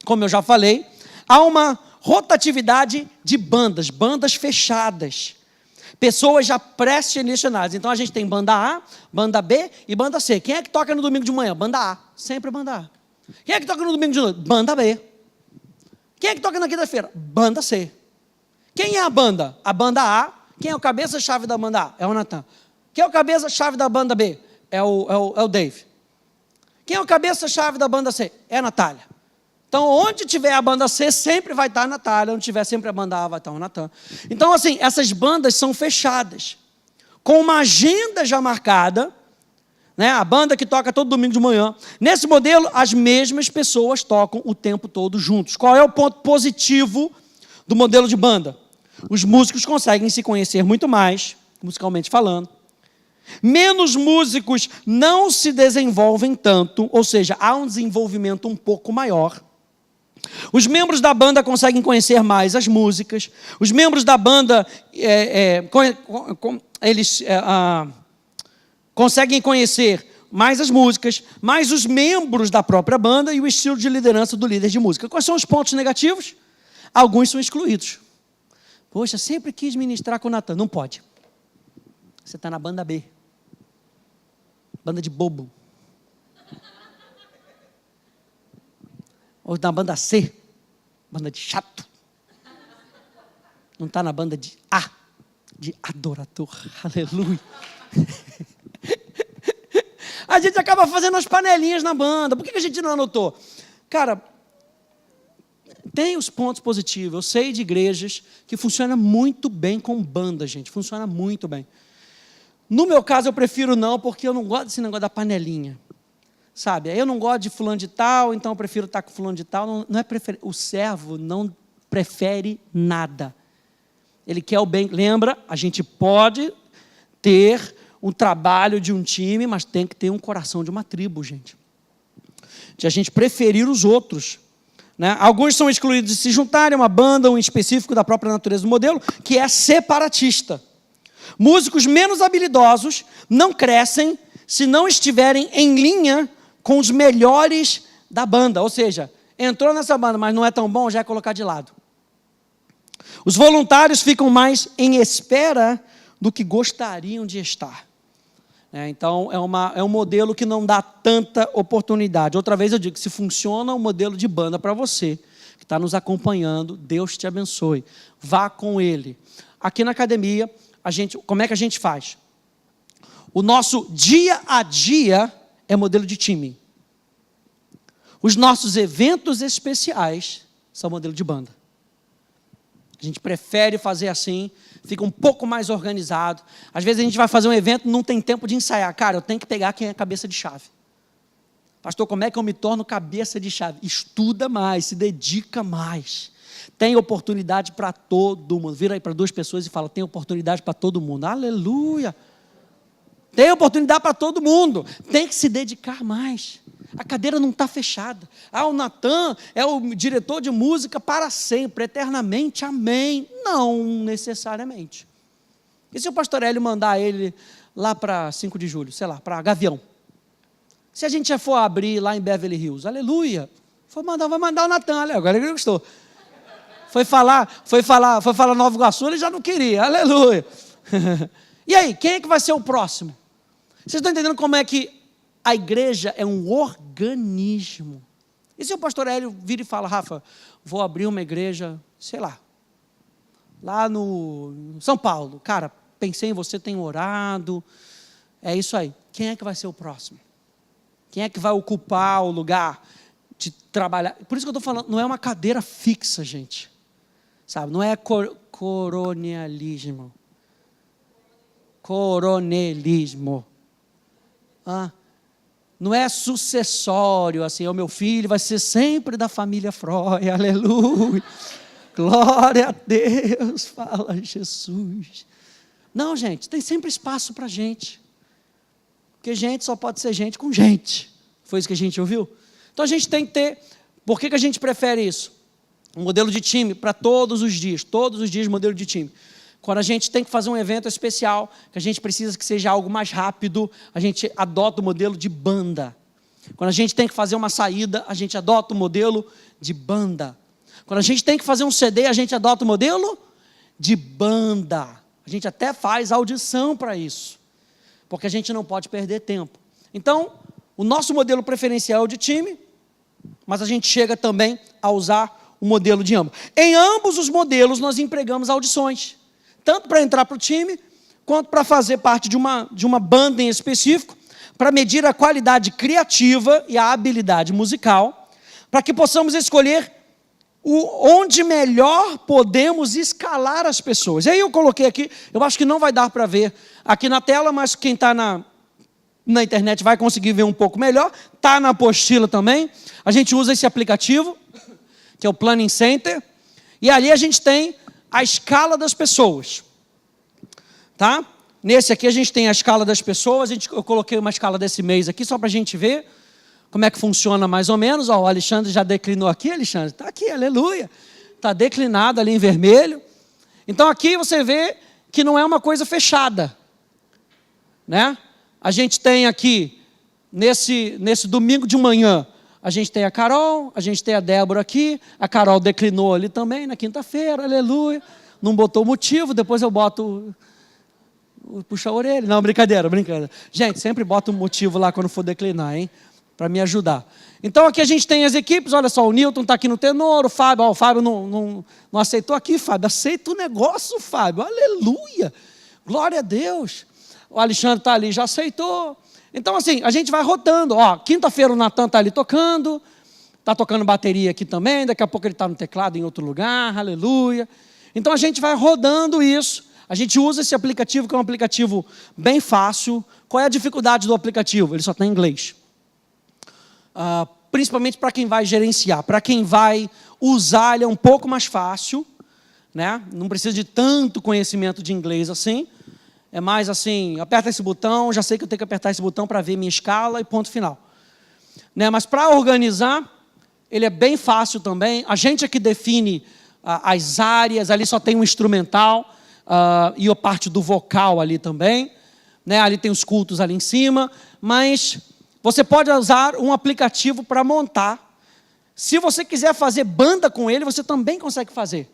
como eu já falei, há uma rotatividade de bandas fechadas. Pessoas já pré-selecionadas. Então a gente tem banda A, banda B e banda C. Quem é que toca no domingo de manhã? Banda A. Sempre banda A. Quem é que toca no domingo de noite? Banda B. Quem é que toca na quinta-feira? Banda C. Quem é a banda? A banda A. Quem é o cabeça-chave da banda A? É o Natan. Quem é o cabeça-chave da banda B? É o Dave. Quem é o cabeça-chave da banda C? É a Natália. Então, onde tiver a banda C, sempre vai estar a Natália. Onde tiver sempre a banda A, vai estar o Natan. Então, assim, essas bandas são fechadas, com uma agenda já marcada, a banda que toca todo domingo de manhã. Nesse modelo, as mesmas pessoas tocam o tempo todo juntos. Qual é o ponto positivo do modelo de banda? Os músicos conseguem se conhecer muito mais, musicalmente falando. Menos músicos não se desenvolvem tanto, ou seja, há um desenvolvimento um pouco maior. Os membros da banda conseguem conhecer mais as músicas. Os membros da banda conseguem conhecer mais as músicas, mais os membros da própria banda e o estilo de liderança do líder de música. Quais são os pontos negativos? Alguns são excluídos. Poxa, sempre quis ministrar com o Natan. Não pode. Você está na banda B. Banda de bobo. Ou na banda C, banda de chato. não está na banda de adorador. Aleluia. A gente acaba fazendo as panelinhas na banda. Por que a gente não anotou? Cara, tem os pontos positivos. Eu sei de igrejas que funciona muito bem com banda, gente. Funciona muito bem. No meu caso, eu prefiro não, porque eu não gosto desse negócio da panelinha. Sabe? Aí eu não gosto de fulano de tal, então eu prefiro estar com fulano de tal. Não é o servo não prefere nada. Ele quer o bem. Lembra? A gente pode ter um trabalho de um time, mas tem que ter um coração de uma tribo, gente. De a gente preferir os outros. Né? Alguns são excluídos de se juntarem a uma banda, um específico da própria natureza do modelo, que é separatista. Músicos menos habilidosos não crescem se não estiverem em linha com os melhores da banda. Ou seja, entrou nessa banda, mas não é tão bom, já é colocar de lado. Os voluntários ficam mais em espera do que gostariam de estar. Então, é um modelo que não dá tanta oportunidade. Outra vez eu digo, se funciona um modelo de banda para você, que está nos acompanhando, Deus te abençoe. Vá com ele. Aqui na academia, como é que a gente faz? O nosso dia a dia é modelo de time. Os nossos eventos especiais são modelo de banda. A gente prefere fazer assim, fica um pouco mais organizado. Às vezes a gente vai fazer um evento e não tem tempo de ensaiar. Cara, eu tenho que pegar quem é cabeça de chave. Pastor, como é que eu me torno cabeça de chave? Estuda mais, se dedica mais. Tem oportunidade para todo mundo. Vira aí para duas pessoas e fala, tem oportunidade para todo mundo. Aleluia! Tem oportunidade para todo mundo. Tem que se dedicar mais. A cadeira não está fechada. O Natan é o diretor de música para sempre, eternamente, amém. Não necessariamente. E se o pastor Hélio mandar ele lá para 5 de julho, sei lá, para Gavião? Se a gente já for abrir lá em Beverly Hills, aleluia. Vai mandar o Natan, agora ele gostou. Foi falar Nova Iguaçu, ele já não queria, aleluia. E aí, quem é que vai ser o próximo? Vocês estão entendendo como é que a igreja é um organismo? E se o pastor Hélio vira e fala, Rafa, vou abrir uma igreja, sei lá no São Paulo. Cara, pensei em você, tenho orado. É isso aí. Quem é que vai ser o próximo? Quem é que vai ocupar o lugar de trabalhar? Por isso que eu estou falando, não é uma cadeira fixa, gente. Sabe? Não é coronelismo. Não é sucessório, assim, o meu filho vai ser sempre da família Freud, aleluia, glória a Deus, fala Jesus. Não, gente, tem sempre espaço para gente, porque gente só pode ser gente com gente, foi isso que a gente ouviu? Então a gente tem que ter, por que a gente prefere isso? Um modelo de time para todos os dias modelo de time. Quando a gente tem que fazer um evento especial, que a gente precisa que seja algo mais rápido, a gente adota o modelo de banda. Quando a gente tem que fazer uma saída, a gente adota o modelo de banda. Quando a gente tem que fazer um CD, a gente adota o modelo de banda. A gente até faz audição para isso, porque a gente não pode perder tempo. Então, o nosso modelo preferencial é o de time, mas a gente chega também a usar o modelo de ambos. Em ambos os modelos, nós empregamos audições. Tanto para entrar para o time, quanto para fazer parte de uma banda em específico, para medir a qualidade criativa e a habilidade musical, para que possamos escolher onde melhor podemos escalar as pessoas. E aí eu coloquei aqui, eu acho que não vai dar para ver aqui na tela, mas quem está na internet vai conseguir ver um pouco melhor, está na apostila também. A gente usa esse aplicativo, que é o Planning Center, e ali a gente tem a escala das pessoas, tá? Nesse aqui a gente tem a escala das pessoas, eu coloquei uma escala desse mês aqui, só para a gente ver como é que funciona mais ou menos. O Alexandre já declinou aqui, Alexandre, está aqui, aleluia, está declinado ali em vermelho. Então aqui você vê que não é uma coisa fechada, né? A gente tem aqui, nesse domingo de manhã, a gente tem a Carol, a gente tem a Débora aqui, a Carol declinou ali também na quinta-feira, aleluia, não botou motivo, depois eu boto, puxa a orelha, não, brincadeira. Gente, sempre bota um motivo lá quando for declinar, hein, para me ajudar. Então aqui a gente tem as equipes, olha só, o Newton está aqui no tenor, o Fábio não aceitou aqui, Fábio, aceita o negócio, Fábio, aleluia, glória a Deus. O Alexandre está ali, já aceitou. Então assim, a gente vai rodando, ó, quinta-feira o Natan está ali tocando, está tocando bateria aqui também, daqui a pouco ele está no teclado em outro lugar, aleluia. Então a gente vai rodando isso, a gente usa esse aplicativo, que é um aplicativo bem fácil. Qual é a dificuldade do aplicativo? Ele só tem inglês. Principalmente para quem vai gerenciar, para quem vai usar, ele é um pouco mais fácil, né? Não precisa de tanto conhecimento de inglês assim, é mais assim, aperta esse botão, já sei que eu tenho que apertar esse botão para ver minha escala e ponto final. Né? Mas para organizar, ele é bem fácil também, a gente é que define as áreas, ali só tem um instrumental e a parte do vocal ali também, né? Ali tem os cultos ali em cima, mas você pode usar um aplicativo para montar. Se você quiser fazer banda com ele, você também consegue fazer.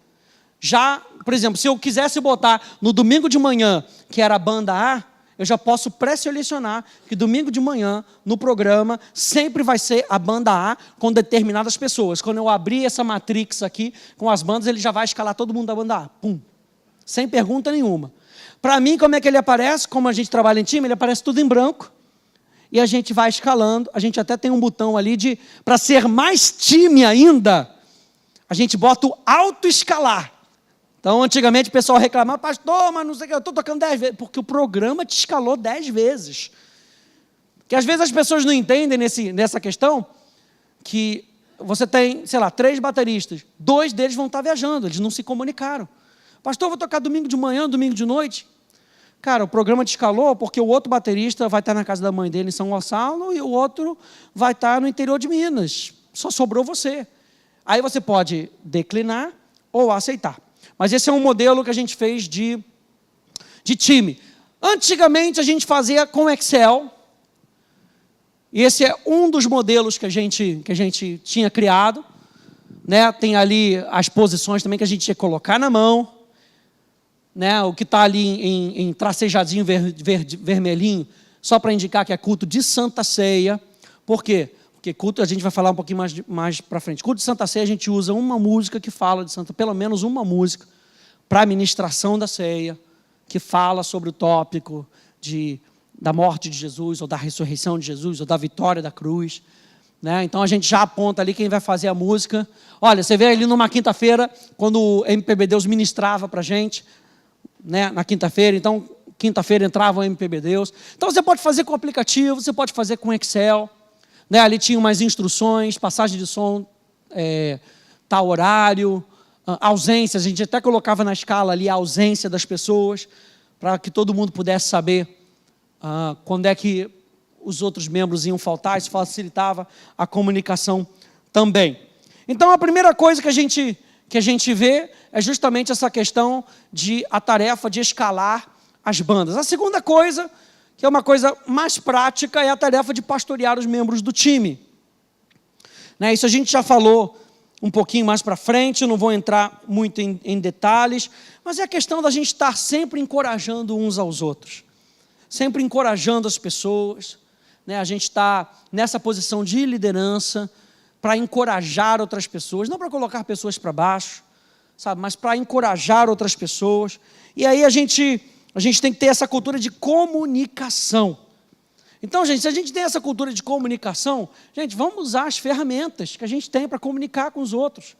Já, por exemplo, se eu quisesse botar no domingo de manhã, que era a banda A, eu já posso pré-selecionar que domingo de manhã, no programa, sempre vai ser a banda A com determinadas pessoas. Quando eu abrir essa matrix aqui, com as bandas, ele já vai escalar todo mundo da banda A. Pum. Sem pergunta nenhuma. Para mim, como é que ele aparece? Como a gente trabalha em time, ele aparece tudo em branco. E a gente vai escalando, a gente até tem um botão ali para ser mais time ainda, a gente bota o autoescalar. Então, antigamente o pessoal reclamava, pastor, mas não sei o que, eu estou tocando 10 vezes, porque o programa te escalou 10 vezes. Que às vezes as pessoas não entendem nessa questão, que você tem, sei lá, 3 bateristas, 2 deles vão estar viajando, eles não se comunicaram. Pastor, eu vou tocar domingo de manhã, domingo de noite. Cara, o programa te escalou porque o outro baterista vai estar na casa da mãe dele em São Gonçalo e o outro vai estar no interior de Minas. Só sobrou você. Aí você pode declinar ou aceitar. Mas esse é um modelo que a gente fez de time. Antigamente a gente fazia com Excel. E esse é um dos modelos que a gente tinha criado. Né? Tem ali as posições também que a gente ia colocar na mão. Né, o que está ali em tracejadinho vermelhinho, só para indicar que é culto de Santa Ceia. Por quê? Porque culto, a gente vai falar um pouquinho mais para frente. Culto de Santa Ceia, a gente usa uma música que fala de Santa, pelo menos uma música, para a ministração da ceia, que fala sobre o tópico da morte de Jesus, ou da ressurreição de Jesus, ou da vitória da cruz. Né? Então a gente já aponta ali quem vai fazer a música. Olha, você vê ali numa quinta-feira, quando o MPB Deus ministrava para a gente, né, na quinta-feira, então quinta-feira entrava o MPB Deus. Então você pode fazer com aplicativo, você pode fazer com Excel, né, ali tinha umas instruções, passagem de som, tal horário, ausência, a gente até colocava na escala ali a ausência das pessoas, para que todo mundo pudesse saber quando é que os outros membros iam faltar, isso facilitava a comunicação também. Então a primeira coisa que a gente vê é justamente essa questão a tarefa de escalar as bandas. A segunda coisa, que é uma coisa mais prática, é a tarefa de pastorear os membros do time. Né, isso a gente já falou um pouquinho mais para frente, eu não vou entrar muito em detalhes, mas é a questão da gente estar sempre encorajando uns aos outros, sempre encorajando as pessoas. Né, a gente está nessa posição de liderança, para encorajar outras pessoas, não para colocar pessoas para baixo, sabe, mas para encorajar outras pessoas. E aí a gente tem que ter essa cultura de comunicação. Então, gente, se a gente tem essa cultura de comunicação, gente, vamos usar as ferramentas que a gente tem para comunicar com os outros.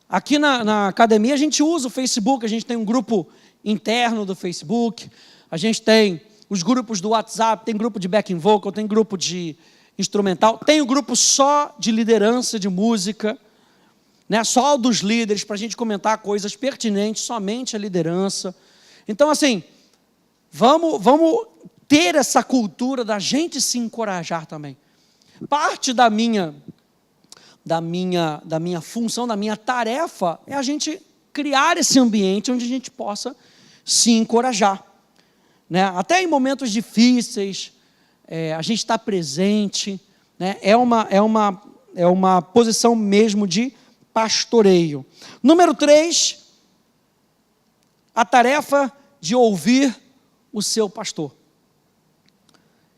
Aqui na academia a gente usa o Facebook, a gente tem um grupo interno do Facebook, a gente tem os grupos do WhatsApp, tem grupo de backing vocal, tem grupo de instrumental, tem o grupo só de liderança de música, né, só dos líderes, para a gente comentar coisas pertinentes, somente a liderança. Então, assim, vamos ter essa cultura da gente se encorajar também. Parte da minha função, da minha tarefa, é a gente criar esse ambiente onde a gente possa se encorajar. Né? Até em momentos difíceis, a gente está presente, né? É uma posição mesmo de pastoreio. Número 3, a tarefa de ouvir o seu pastor.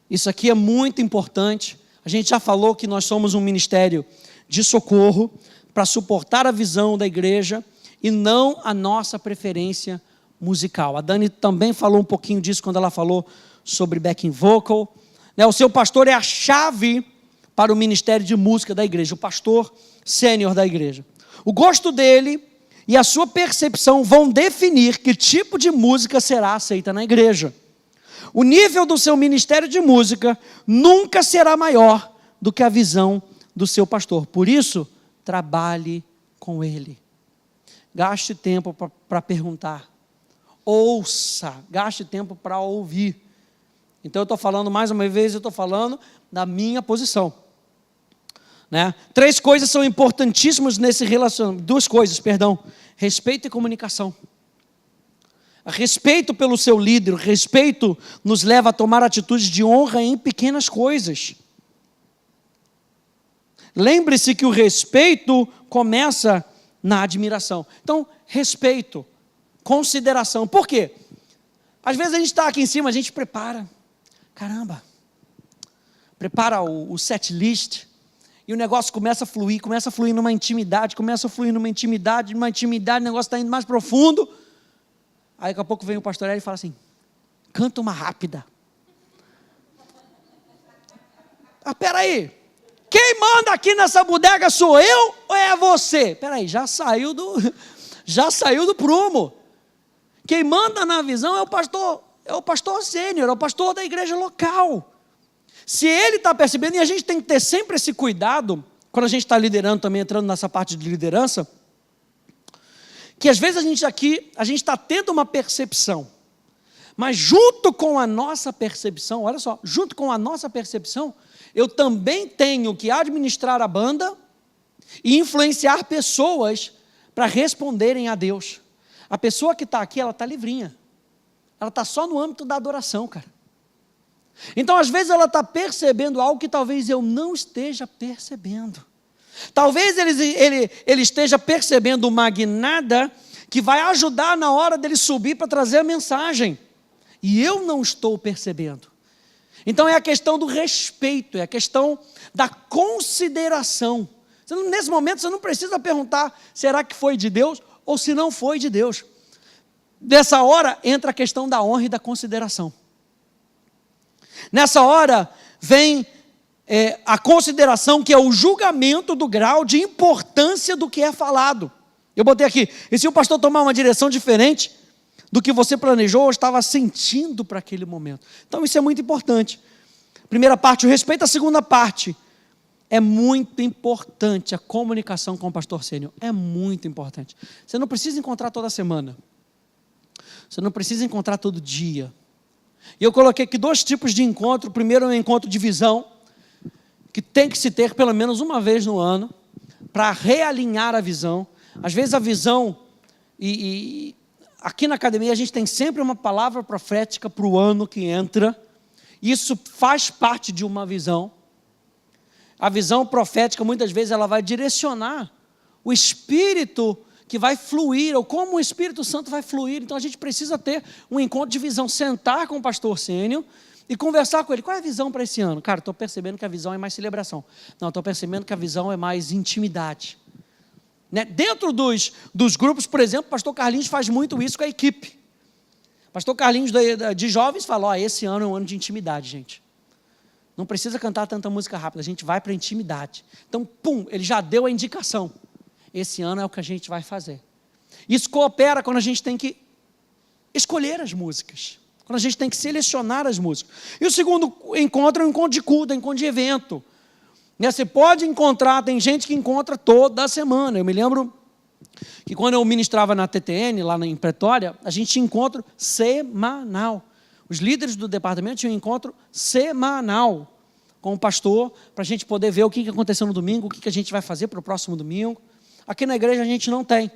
Isso aqui é muito importante. A gente já falou que nós somos um ministério de socorro para suportar a visão da igreja e não a nossa preferência musical. A Dani também falou um pouquinho disso quando ela falou sobre backing vocal. O seu pastor é a chave para o ministério de música da igreja, o pastor sênior da igreja. O gosto dele e a sua percepção vão definir que tipo de música será aceita na igreja. O nível do seu ministério de música nunca será maior do que a visão do seu pastor. Por isso, trabalhe com ele. Gaste tempo para perguntar. Ouça, gaste tempo para ouvir. Então eu estou falando mais uma vez, eu estou falando da minha posição. 3 coisas são importantíssimas nesse relacionamento. 2 coisas, perdão. Respeito e comunicação. Respeito pelo seu líder, respeito nos leva a tomar atitudes de honra em pequenas coisas. Lembre-se que o respeito começa na admiração. Então, respeito, consideração. Por quê? Às vezes a gente está aqui em cima, a gente prepara. Caramba, prepara o set list e o negócio começa a fluir numa intimidade, o negócio está indo mais profundo. Aí daqui a pouco vem o pastor Hélio e fala assim, canta uma rápida. Peraí, quem manda aqui nessa bodega sou eu ou é você? Peraí, já saiu do prumo. Quem manda na visão é o pastor sênior, é o pastor da igreja local. Se ele está percebendo, e a gente tem que ter sempre esse cuidado, quando a gente está liderando também, entrando nessa parte de liderança, que às vezes a gente está tendo uma percepção, mas junto com a nossa percepção, olha só, junto com a nossa percepção, eu também tenho que administrar a banda e influenciar pessoas para responderem a Deus. A pessoa que está aqui, ela está livrinha. Ela está só no âmbito da adoração, cara. Então, às vezes, ela está percebendo algo que talvez eu não esteja percebendo. Talvez ele esteja percebendo uma guinada que vai ajudar na hora dele subir para trazer a mensagem. E eu não estou percebendo. Então, é a questão do respeito, é a questão da consideração. Nesse momento, você não precisa perguntar, será que foi de Deus ou se não foi de Deus. Nessa hora, entra a questão da honra e da consideração. Nessa hora, vem a consideração, que é o julgamento do grau de importância do que é falado. Eu botei aqui, e se o pastor tomar uma direção diferente do que você planejou ou estava sentindo para aquele momento? Então, isso é muito importante. Primeira parte, o respeito. A segunda parte, é muito importante a comunicação com o pastor sênior. É muito importante. Você não precisa encontrar toda semana. Você não precisa encontrar todo dia. E eu coloquei aqui 2 tipos de encontro. Primeiro é um encontro de visão, que tem que se ter pelo menos uma vez no ano, para realinhar a visão. Às vezes a visão, e aqui na academia a gente tem sempre uma palavra profética para o ano que entra. Isso faz parte de uma visão. A visão profética, muitas vezes, ela vai direcionar o Espírito que vai fluir, ou como o Espírito Santo vai fluir. Então, a gente precisa ter um encontro de visão, sentar com o pastor sênior e conversar com ele. Qual é a visão para esse ano? Cara, estou percebendo que a visão é mais celebração. Não, estou percebendo que a visão é mais intimidade. Dentro dos grupos, por exemplo, o pastor Carlinhos faz muito isso com a equipe. O pastor Carlinhos de jovens fala, esse ano é um ano de intimidade, gente. Não precisa cantar tanta música rápida, a gente vai para a intimidade. Então, ele já deu a indicação. Esse ano é o que a gente vai fazer. Isso coopera quando a gente tem que escolher as músicas, quando a gente tem que selecionar as músicas. E o segundo encontro é um encontro de culto, um encontro de evento. Você pode encontrar, tem gente que encontra toda semana. Eu me lembro que quando eu ministrava na TTN, lá em Pretória, a gente tinha encontro semanal. Os líderes do departamento tinham um encontro semanal com o pastor, para a gente poder ver o que aconteceu no domingo, o que a gente vai fazer para o próximo domingo. Aqui na igreja a gente não tem.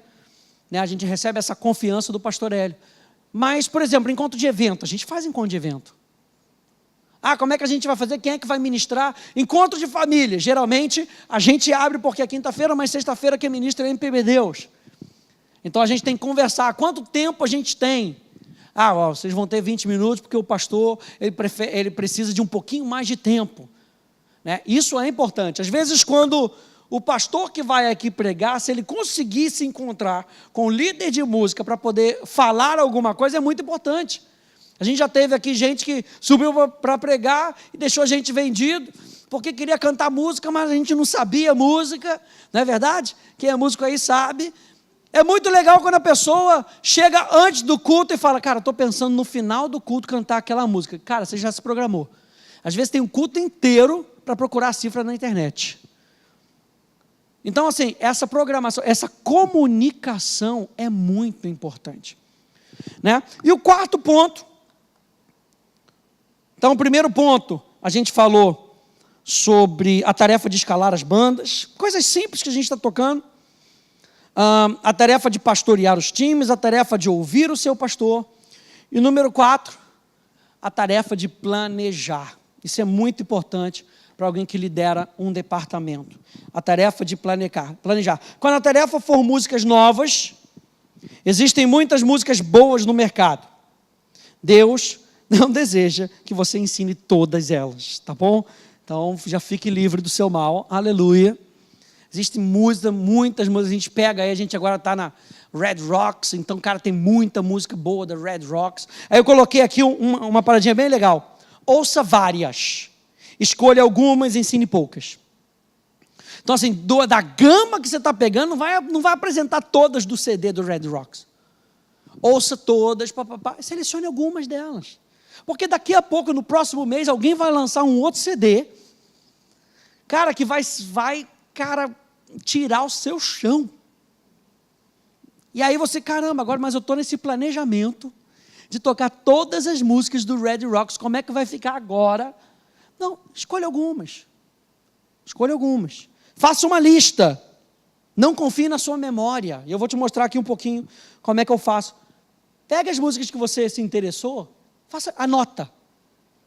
A gente recebe essa confiança do pastor Hélio. Mas, por exemplo, encontro de evento, a gente faz encontro de evento. Como é que a gente vai fazer? Quem é que vai ministrar? Encontro de família. Geralmente, a gente abre porque é quinta-feira, mas sexta-feira quem ministra é MPB Deus. Então, a gente tem que conversar. Quanto tempo a gente tem? Vocês vão ter 20 minutos, porque o pastor ele precisa de um pouquinho mais de tempo. né? Isso é importante. Às vezes, quando o pastor que vai aqui pregar, se ele conseguir se encontrar com o líder de música para poder falar alguma coisa, é muito importante. A gente já teve aqui gente que subiu para pregar e deixou a gente vendido, porque queria cantar música, mas a gente não sabia música, não é verdade? Quem é músico aí sabe. É muito legal quando a pessoa chega antes do culto e fala, cara, estou pensando no final do culto cantar aquela música. Cara, você já se programou. Às vezes tem um culto inteiro para procurar a cifra na internet. Então, assim, essa programação, essa comunicação é muito importante, né? E o quarto ponto, então, o primeiro ponto, a gente falou sobre a tarefa de escalar as bandas, coisas simples que a gente está tocando, a tarefa de pastorear os times, a tarefa de ouvir o seu pastor, e número 4, a tarefa de planejar. Isso é muito importante para alguém que lidera um departamento. A tarefa de planejar. Quando a tarefa for músicas novas, existem muitas músicas boas no mercado. Deus não deseja que você ensine todas elas, tá bom? Então, já fique livre do seu mal, aleluia. Existem muitas músicas, a gente pega aí, a gente agora está na Red Rocks, então, cara, tem muita música boa da Red Rocks. Aí eu coloquei aqui uma paradinha bem legal. Ouça várias, escolha algumas, ensine poucas. Então, assim, da gama que você está pegando, não vai apresentar todas do CD do Red Rocks. Ouça todas, selecione algumas delas. Porque daqui a pouco, no próximo mês, alguém vai lançar um outro CD, cara, que vai tirar o seu chão. E aí você, caramba, agora, mas eu estou nesse planejamento de tocar todas as músicas do Red Rocks, como é que vai ficar agora? Não, escolha algumas. Escolha algumas. Faça uma lista. Não confie na sua memória. E eu vou te mostrar aqui um pouquinho como é que eu faço. Pega as músicas que você se interessou, anota.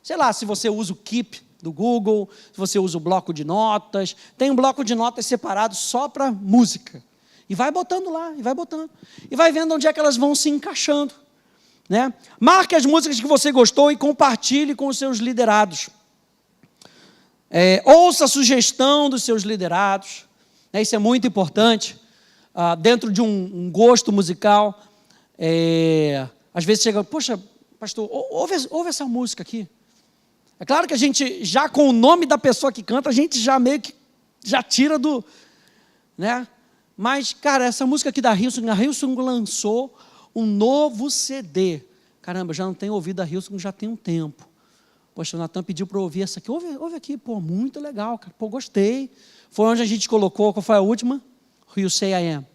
Sei lá, se você usa o Keep do Google, se você usa o bloco de notas, tem um bloco de notas separado só para música. E vai botando lá, e vai botando. E vai vendo onde é que elas vão se encaixando, né? Marque as músicas que você gostou e compartilhe com os seus liderados. Ouça a sugestão dos seus liderados, né? Isso é muito importante. Dentro de um gosto musical, às vezes chega, poxa, pastor, ouve essa música aqui. É claro que a gente, já com o nome da pessoa que canta, a gente já meio que já tira do, né? Mas, cara, essa música aqui da Hillsong, a Hillsong lançou um novo CD. Caramba, eu já não tenho ouvido a Hillsong já tem um tempo. Poxa, o Natan pediu para eu ouvir essa aqui. Ouve aqui, pô, muito legal, cara. Pô, gostei. Foi onde a gente colocou, qual foi a última? Who You Say I Am.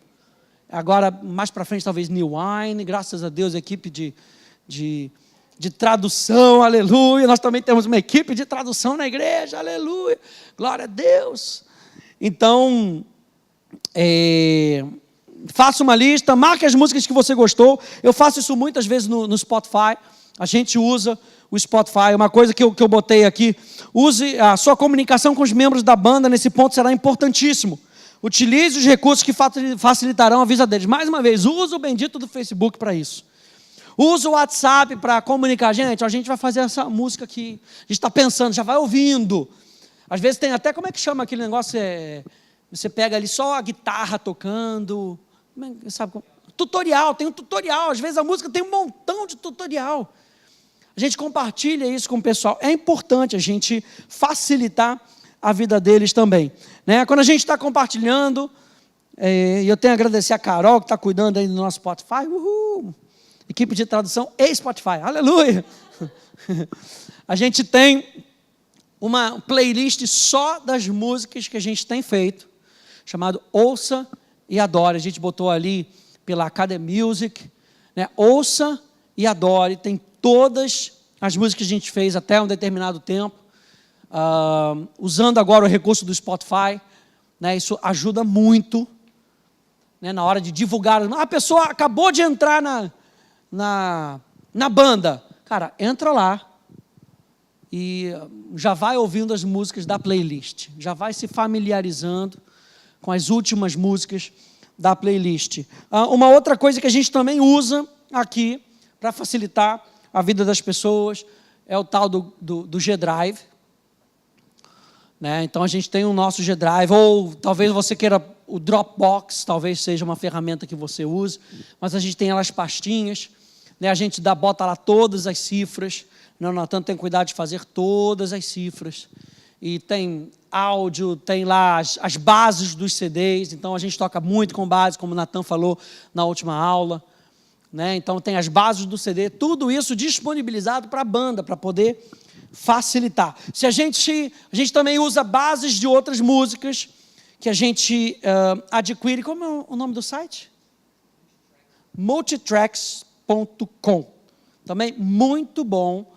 Agora, mais para frente, talvez New Wine. Graças a Deus, a equipe de tradução, aleluia. Nós também temos uma equipe de tradução na igreja, aleluia. Glória a Deus. Então, faça uma lista, marque as músicas que você gostou. Eu faço isso muitas vezes no Spotify. A gente usa o Spotify. Uma coisa que eu botei aqui, use a sua comunicação com os membros da banda, nesse ponto será importantíssimo. Utilize os recursos que facilitarão a vida deles. Mais uma vez, use o bendito do Facebook para isso. Use o WhatsApp para comunicar. Gente, a gente vai fazer essa música aqui. A gente está pensando, já vai ouvindo. Às vezes tem até, como é que chama aquele negócio? Você pega ali só a guitarra tocando. Sabe? Tutorial, tem um tutorial. Às vezes a música tem um montão de tutorial. A gente compartilha isso com o pessoal. É importante a gente facilitar a vida deles também, né? Quando a gente está compartilhando, eu tenho a agradecer a Carol, que está cuidando aí do nosso Spotify. Uhul! Equipe de tradução e Spotify. Aleluia! A gente tem uma playlist só das músicas que a gente tem feito, chamado Ouça e Adore. A gente botou ali pela Academy Music, né? Ouça e Adore. Tem todas as músicas que a gente fez até um determinado tempo, usando agora o recurso do Spotify, né? Isso ajuda muito, né? Na hora de divulgar. A pessoa acabou de entrar na banda. Cara, entra lá e já vai ouvindo as músicas da playlist, já vai se familiarizando com as últimas músicas da playlist. Uma outra coisa que a gente também usa aqui para facilitar a vida das pessoas é o tal do G-Drive. né? Então a gente tem o nosso G Drive, ou talvez você queira o Dropbox, talvez seja uma ferramenta que você use, mas a gente tem elas pastinhas, né? A gente bota lá todas as cifras, né? O Natan tem cuidado de fazer todas as cifras, e tem áudio, tem lá as bases dos CDs, então a gente toca muito com base, como o Natan falou na última aula, né? Então tem as bases do CD, tudo isso disponibilizado para a banda, para poder facilitar. Se a gente também usa bases de outras músicas que a gente adquire. Como é o nome do site? Multitracks.com. Também muito bom.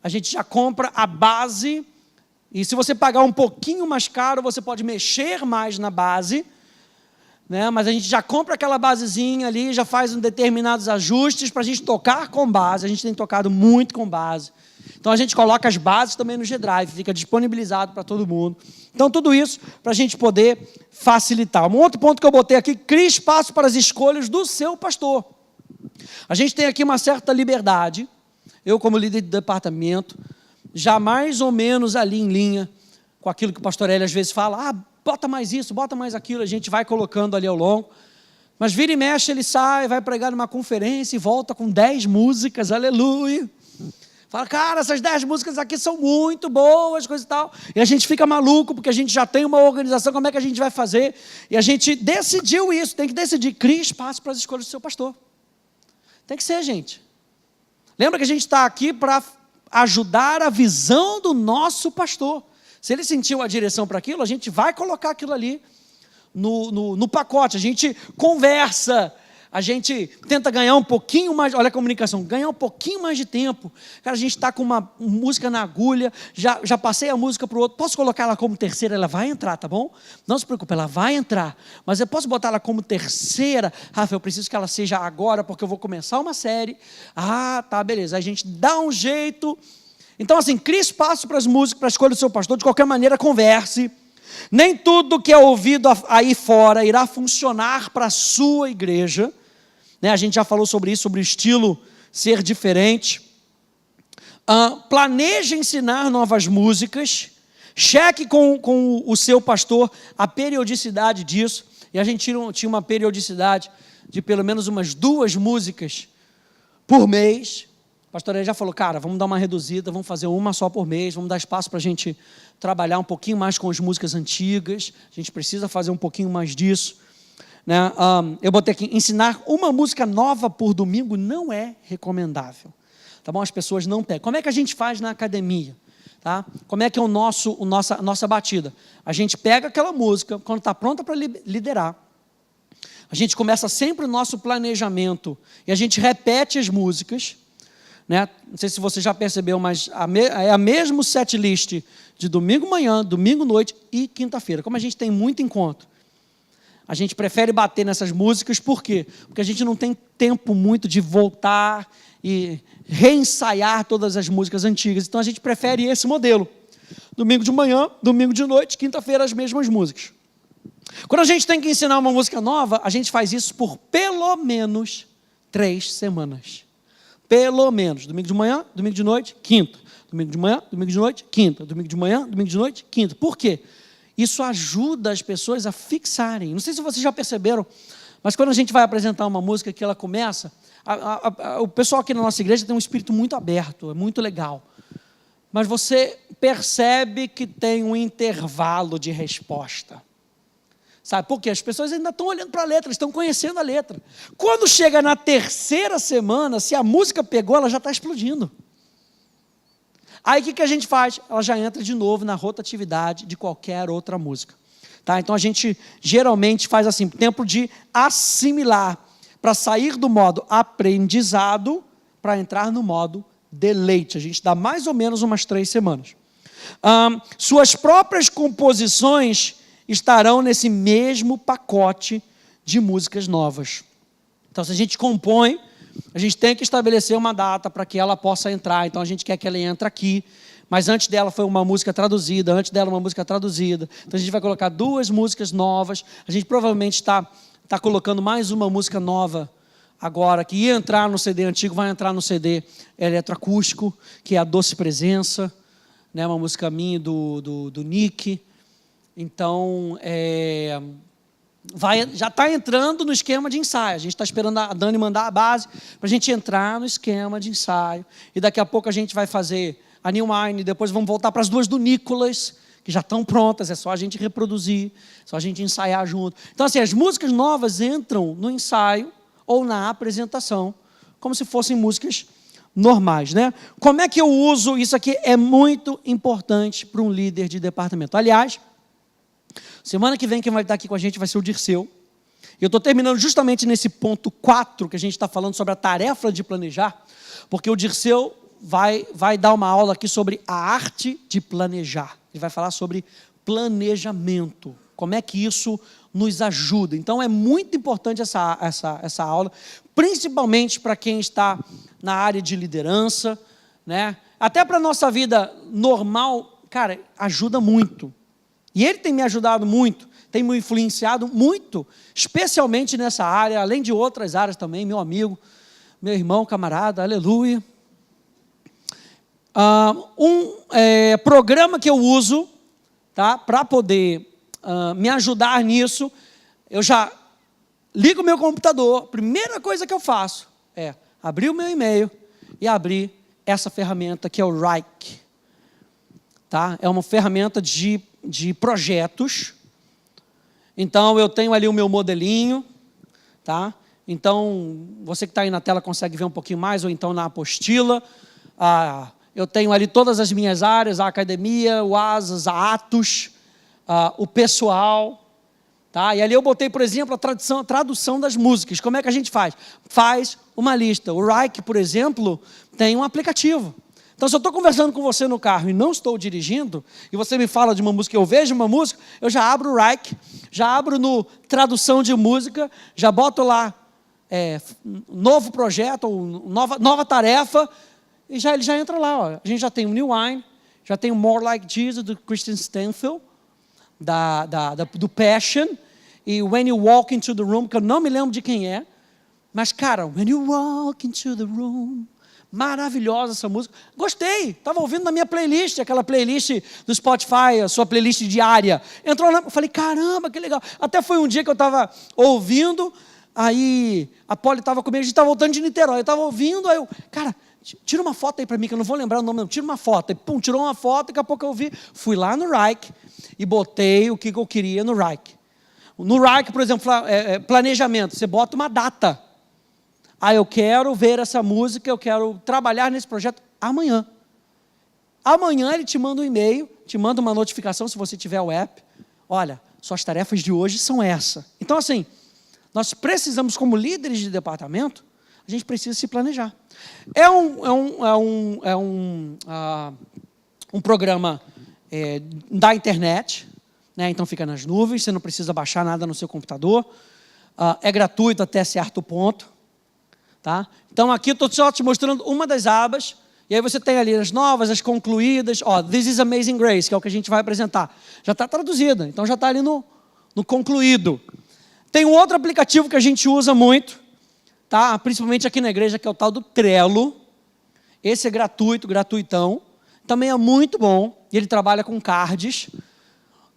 A gente já compra a base, e se você pagar um pouquinho mais caro, você pode mexer mais na base, né? Mas a gente já compra aquela basezinha ali, já faz determinados ajustes para a gente tocar com base. A gente tem tocado muito com base. Então a gente coloca as bases também no G-Drive, fica disponibilizado para todo mundo. Então tudo isso para a gente poder facilitar. Um outro ponto que eu botei aqui: crie espaço para as escolhas do seu pastor. A gente tem aqui uma certa liberdade, eu como líder de departamento, já mais ou menos ali em linha com aquilo que o pastor Hélio às vezes fala, bota mais isso, bota mais aquilo, a gente vai colocando ali ao longo. Mas vira e mexe, ele sai, vai pregar numa conferência e volta com 10 músicas, aleluia. Fala, cara, essas 10 músicas aqui são muito boas, coisa e tal. E a gente fica maluco, porque a gente já tem uma organização, como é que a gente vai fazer? E a gente decidiu isso, tem que decidir. Crie espaço para as escolhas do seu pastor. Tem que ser, gente. Lembra que a gente está aqui para ajudar a visão do nosso pastor. Se ele sentiu a direção para aquilo, a gente vai colocar aquilo ali no pacote. A gente conversa, a gente tenta ganhar um pouquinho mais, olha a comunicação, ganhar um pouquinho mais de tempo. Cara, a gente está com uma música na agulha, já passei a música para o outro, posso colocar ela como terceira? Ela vai entrar, tá bom? Não se preocupe, ela vai entrar, mas eu posso botar ela como terceira? Rafa, eu preciso que ela seja agora, porque eu vou começar uma série. Tá, beleza, a gente dá um jeito. Então assim, crie espaço para as músicas, para a escolha do seu pastor, de qualquer maneira converse. Nem tudo que é ouvido aí fora irá funcionar para a sua igreja. A gente já falou sobre isso, sobre o estilo ser diferente. Planeje ensinar novas músicas. Cheque com o seu pastor a periodicidade disso. E a gente tinha uma periodicidade de pelo menos umas 2 músicas por mês. O pastor já falou, cara, vamos dar uma reduzida, vamos fazer uma só por mês, vamos dar espaço para a gente trabalhar um pouquinho mais com as músicas antigas. A gente precisa fazer um pouquinho mais disso. Eu botei aqui, ensinar uma música nova por domingo não é recomendável, tá bom? As pessoas não pegam. Como é que a gente faz na academia? Tá? Como é que é a nossa batida? A gente pega aquela música, quando está pronta para liderar, a gente começa sempre o nosso planejamento, e a gente repete as músicas, né? Não sei se você já percebeu, mas é a mesma set list de domingo manhã, domingo noite e quinta-feira. Como a gente tem muito encontro, a gente prefere bater nessas músicas, por quê? Porque a gente não tem tempo muito de voltar e reensaiar todas as músicas antigas. Então a gente prefere esse modelo. Domingo de manhã, domingo de noite, quinta-feira as mesmas músicas. Quando a gente tem que ensinar uma música nova, a gente faz isso por pelo menos 3 semanas. Pelo menos. Domingo de manhã, domingo de noite, quinta. Domingo de manhã, domingo de noite, quinta. Domingo de manhã, domingo de noite, quinta. Por quê? Isso ajuda as pessoas a fixarem. Não sei se vocês já perceberam, mas quando a gente vai apresentar uma música que ela começa, o pessoal aqui na nossa igreja tem um espírito muito aberto, é muito legal. Mas você percebe que tem um intervalo de resposta. Sabe por quê? As pessoas ainda estão olhando para a letra, estão conhecendo a letra. Quando chega na 3ª semana, se a música pegou, ela já está explodindo. Aí o que a gente faz? Ela já entra de novo na rotatividade de qualquer outra música. Tá? Então a gente geralmente faz assim, tempo de assimilar, para sair do modo aprendizado, para entrar no modo deleite. A gente dá mais ou menos umas 3 semanas. Suas próprias composições estarão nesse mesmo pacote de músicas novas. Então se a gente compõe, a gente tem que estabelecer uma data para que ela possa entrar. Então a gente quer que ela entre aqui, mas antes dela foi uma música traduzida, antes dela uma música traduzida. Então a gente vai colocar 2 músicas novas. A gente provavelmente está colocando mais uma música nova agora, que ia entrar no CD antigo, vai entrar no CD eletroacústico, que é a Doce Presença, né, uma música minha do Nick. Então, já está entrando no esquema de ensaio. A gente está esperando a Dani mandar a base para a gente entrar no esquema de ensaio. E daqui a pouco a gente vai fazer a New Wine, depois vamos voltar para as duas do Nicholas, que já estão prontas, é só a gente reproduzir, só a gente ensaiar junto. Então, assim, as músicas novas entram no ensaio ou na apresentação, como se fossem músicas normais, né? Como é que eu uso isso aqui? É muito importante para um líder de departamento. Aliás, semana que vem quem vai estar aqui com a gente vai ser o Dirceu. Eu estou terminando justamente nesse ponto 4, que a gente está falando sobre a tarefa de planejar, porque o Dirceu vai dar uma aula aqui sobre a arte de planejar. Ele vai falar sobre planejamento, como é que isso nos ajuda. Então, é muito importante essa aula, principalmente para quem está na área de liderança, né? Até para a nossa vida normal, cara, ajuda muito. E ele tem me ajudado muito, tem me influenciado muito, especialmente nessa área, além de outras áreas também, meu amigo, meu irmão, camarada, aleluia. Programa que eu uso, tá, para poder me ajudar nisso, eu já ligo o meu computador, a primeira coisa que eu faço é abrir o meu e-mail e abrir essa ferramenta que é o Wrike. Tá? É uma ferramenta de projetos. Então, eu tenho ali o meu modelinho. Tá? Então, você que está aí na tela consegue ver um pouquinho mais, ou então na apostila. Eu tenho ali todas as minhas áreas, a academia, o ASAS, a Atos, o pessoal. Tá? E ali eu botei, por exemplo, a tradução das músicas. Como é que a gente faz? Faz uma lista. O Wrike, por exemplo, tem um aplicativo. Então, se eu estou conversando com você no carro e não estou dirigindo, e você me fala de uma música, eu vejo uma música, eu já abro o Wrike, já abro no tradução de música, já boto lá novo projeto, ou nova tarefa, e ele já entra lá. Ó. A gente já tem o New Wine, já tem o More Like Jesus, do Christian Stanfield, do Passion, e When You Walk Into The Room, que eu não me lembro de quem é, mas, cara, When You Walk Into The Room, maravilhosa essa música. Gostei, estava ouvindo na minha playlist, aquela playlist do Spotify, a sua playlist diária. Entrou lá, eu falei, caramba, que legal. Até foi um dia que eu estava ouvindo, aí a Polly estava comigo, a gente estava voltando de Niterói, eu estava ouvindo, aí eu, cara, tira uma foto aí para mim, que eu não vou lembrar o nome, não. Tira uma foto. Aí, pum, tirou uma foto, daqui a pouco eu vi. Fui lá no Wrike e botei o que eu queria no Wrike. No Wrike, por exemplo, planejamento. Você bota uma data. Eu quero ver essa música, eu quero trabalhar nesse projeto amanhã. Amanhã ele te manda um e-mail, te manda uma notificação, se você tiver o app. Olha, suas tarefas de hoje são essa. Então, assim, nós precisamos, como líderes de departamento, a gente precisa se planejar. É um programa da internet, né? Então fica nas nuvens, você não precisa baixar nada no seu computador. É gratuito até certo ponto. Tá? Então aqui eu estou só te mostrando uma das abas, e aí você tem ali as novas, as concluídas. This is Amazing Grace, que é o que a gente vai apresentar. Já está traduzida, então já está ali no concluído. Tem um outro aplicativo que a gente usa muito, tá? Principalmente aqui na igreja, que é o tal do Trello. Esse é gratuitão. Também é muito bom. E ele trabalha com cards.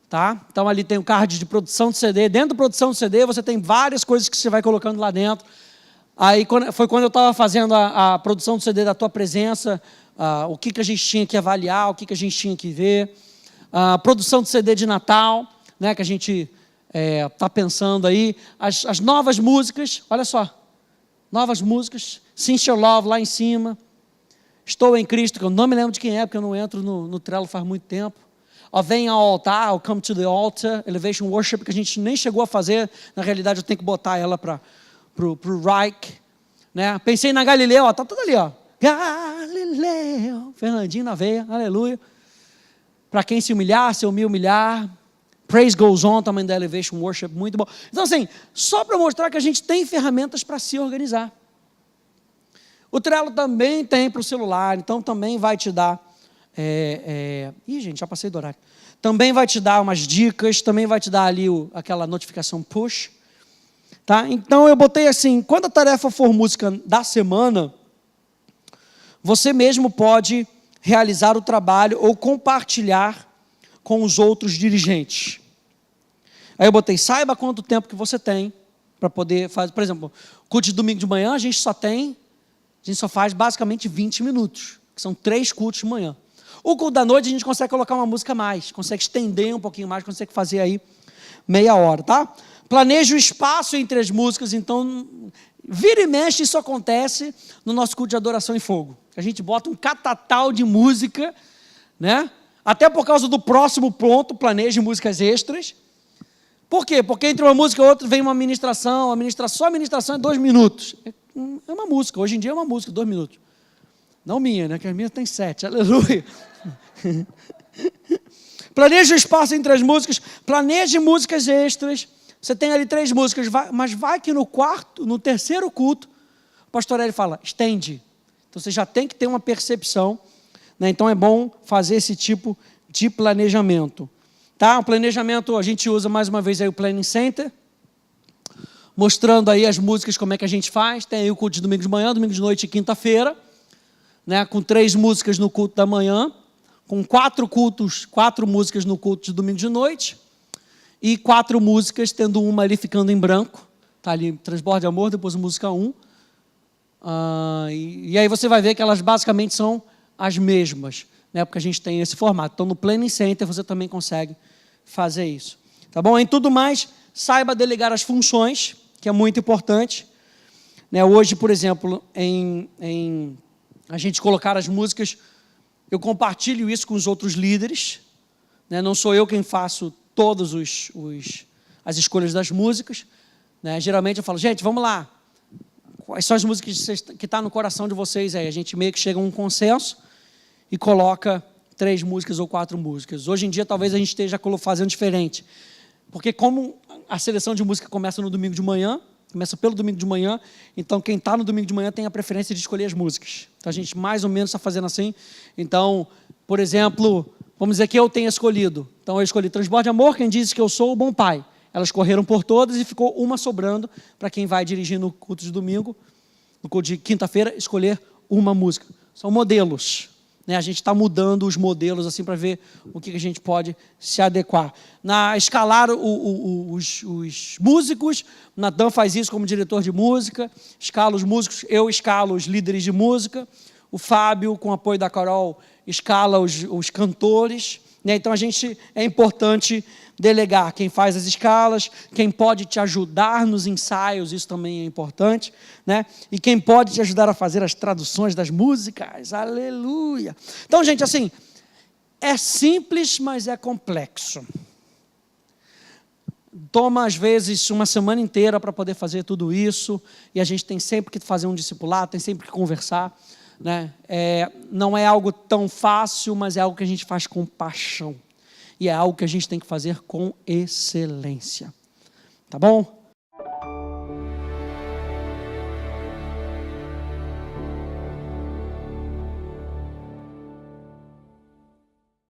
Tá? Então ali tem o card de produção de CD. Dentro da produção de CD você tem várias coisas que você vai colocando lá dentro. Aí foi quando eu estava fazendo a produção do CD da Tua Presença, o que a gente tinha que avaliar, o que a gente tinha que ver. A produção de CD de Natal, né, que a gente está pensando aí. As novas músicas, olha só. Novas músicas, Since Your Love lá em cima, Estou em Cristo, que eu não me lembro de quem é, porque eu não entro no Trello faz muito tempo. Vem ao altar, o Come to the Altar, Elevation Worship, que a gente nem chegou a fazer, na realidade eu tenho que botar ela para o Wrike. Né? Pensei na Galileu, está tudo ali. Galileu, Fernandinho na veia, aleluia. Para quem se humilhar, se eu me humilhar. Praise Goes On, também da Elevation Worship, muito bom. Então, assim, só para mostrar que a gente tem ferramentas para se organizar. O Trello também tem para o celular, então também vai te dar... Ih, gente, já passei do horário. Também vai te dar umas dicas, também vai te dar ali aquela notificação push. Tá? Então, eu botei assim, quando a tarefa for música da semana, você mesmo pode realizar o trabalho ou compartilhar com os outros dirigentes. Aí eu botei, saiba quanto tempo que você tem para poder fazer. Por exemplo, culto de domingo de manhã, a gente só faz basicamente 20 minutos, que são 3 cultos de manhã. O culto da noite a gente consegue colocar uma música a mais, consegue estender um pouquinho mais, consegue fazer aí meia hora, tá? Planeje o espaço entre as músicas, então, vira e mexe, isso acontece no nosso culto de adoração em fogo. A gente bota um catatal de música, né? Até por causa do próximo ponto, planeje músicas extras. Por quê? Porque entre uma música e outra vem uma ministração, só a ministração é 2 minutos. É uma música, hoje em dia é uma música, 2 minutos. Não minha, né? Que a minha tem 7, aleluia. Planeje o espaço entre as músicas, planeje músicas extras. Você tem ali 3 músicas, mas vai que no terceiro culto, o pastor Hélio fala, estende. Então você já tem que ter uma percepção, né? Então é bom fazer esse tipo de planejamento. Tá? O planejamento, a gente usa mais uma vez aí o Planning Center, mostrando aí as músicas, como é que a gente faz. Tem aí o culto de domingo de manhã, domingo de noite e quinta-feira, né? Com 3 músicas no culto da manhã, com 4 músicas no culto de domingo de noite, e 4 músicas, tendo uma ali ficando em branco. Está ali, Transborde de Amor, depois música 1. E aí você vai ver que elas basicamente são as mesmas, né? Porque a gente tem esse formato. Então, no Planning Center, você também consegue fazer isso. Tá bom? Em tudo mais, saiba delegar as funções, que é muito importante. Né? Hoje, por exemplo, em a gente colocar as músicas, eu compartilho isso com os outros líderes. Né? Não sou eu quem faço todas as escolhas das músicas. Né? Geralmente eu falo, gente, vamos lá. Quais são as músicas que estão no coração de vocês aí? A gente meio que chega a um consenso e coloca 3 músicas ou 4 músicas. Hoje em dia, talvez a gente esteja fazendo diferente. Porque como a seleção de música começa no domingo de manhã, começa pelo domingo de manhã, então quem está no domingo de manhã tem a preferência de escolher as músicas. Então a gente mais ou menos está fazendo assim. Então, por exemplo, vamos dizer que eu tenha escolhido. Então eu escolhi Transborde de Amor, quem disse que eu sou o bom pai. Elas correram por todas e ficou uma sobrando para quem vai dirigir no culto de domingo, no culto de quinta-feira, escolher uma música. São modelos. Né? A gente está mudando os modelos assim para ver o que a gente pode se adequar. Escalar os músicos, Natan faz isso como diretor de música, escala os músicos, eu escalo os líderes de música, o Fábio, com apoio da Carol, escala os cantores. Né? Então, é importante delegar quem faz as escalas, quem pode te ajudar nos ensaios, isso também é importante, né? E quem pode te ajudar a fazer as traduções das músicas, aleluia. Então, gente, assim, é simples, mas é complexo. Toma, às vezes, uma semana inteira para poder fazer tudo isso, e a gente tem sempre que fazer um discipulado, tem sempre que conversar, né? Não é algo tão fácil, mas é algo que a gente faz com paixão. E é algo que a gente tem que fazer com excelência. Tá bom?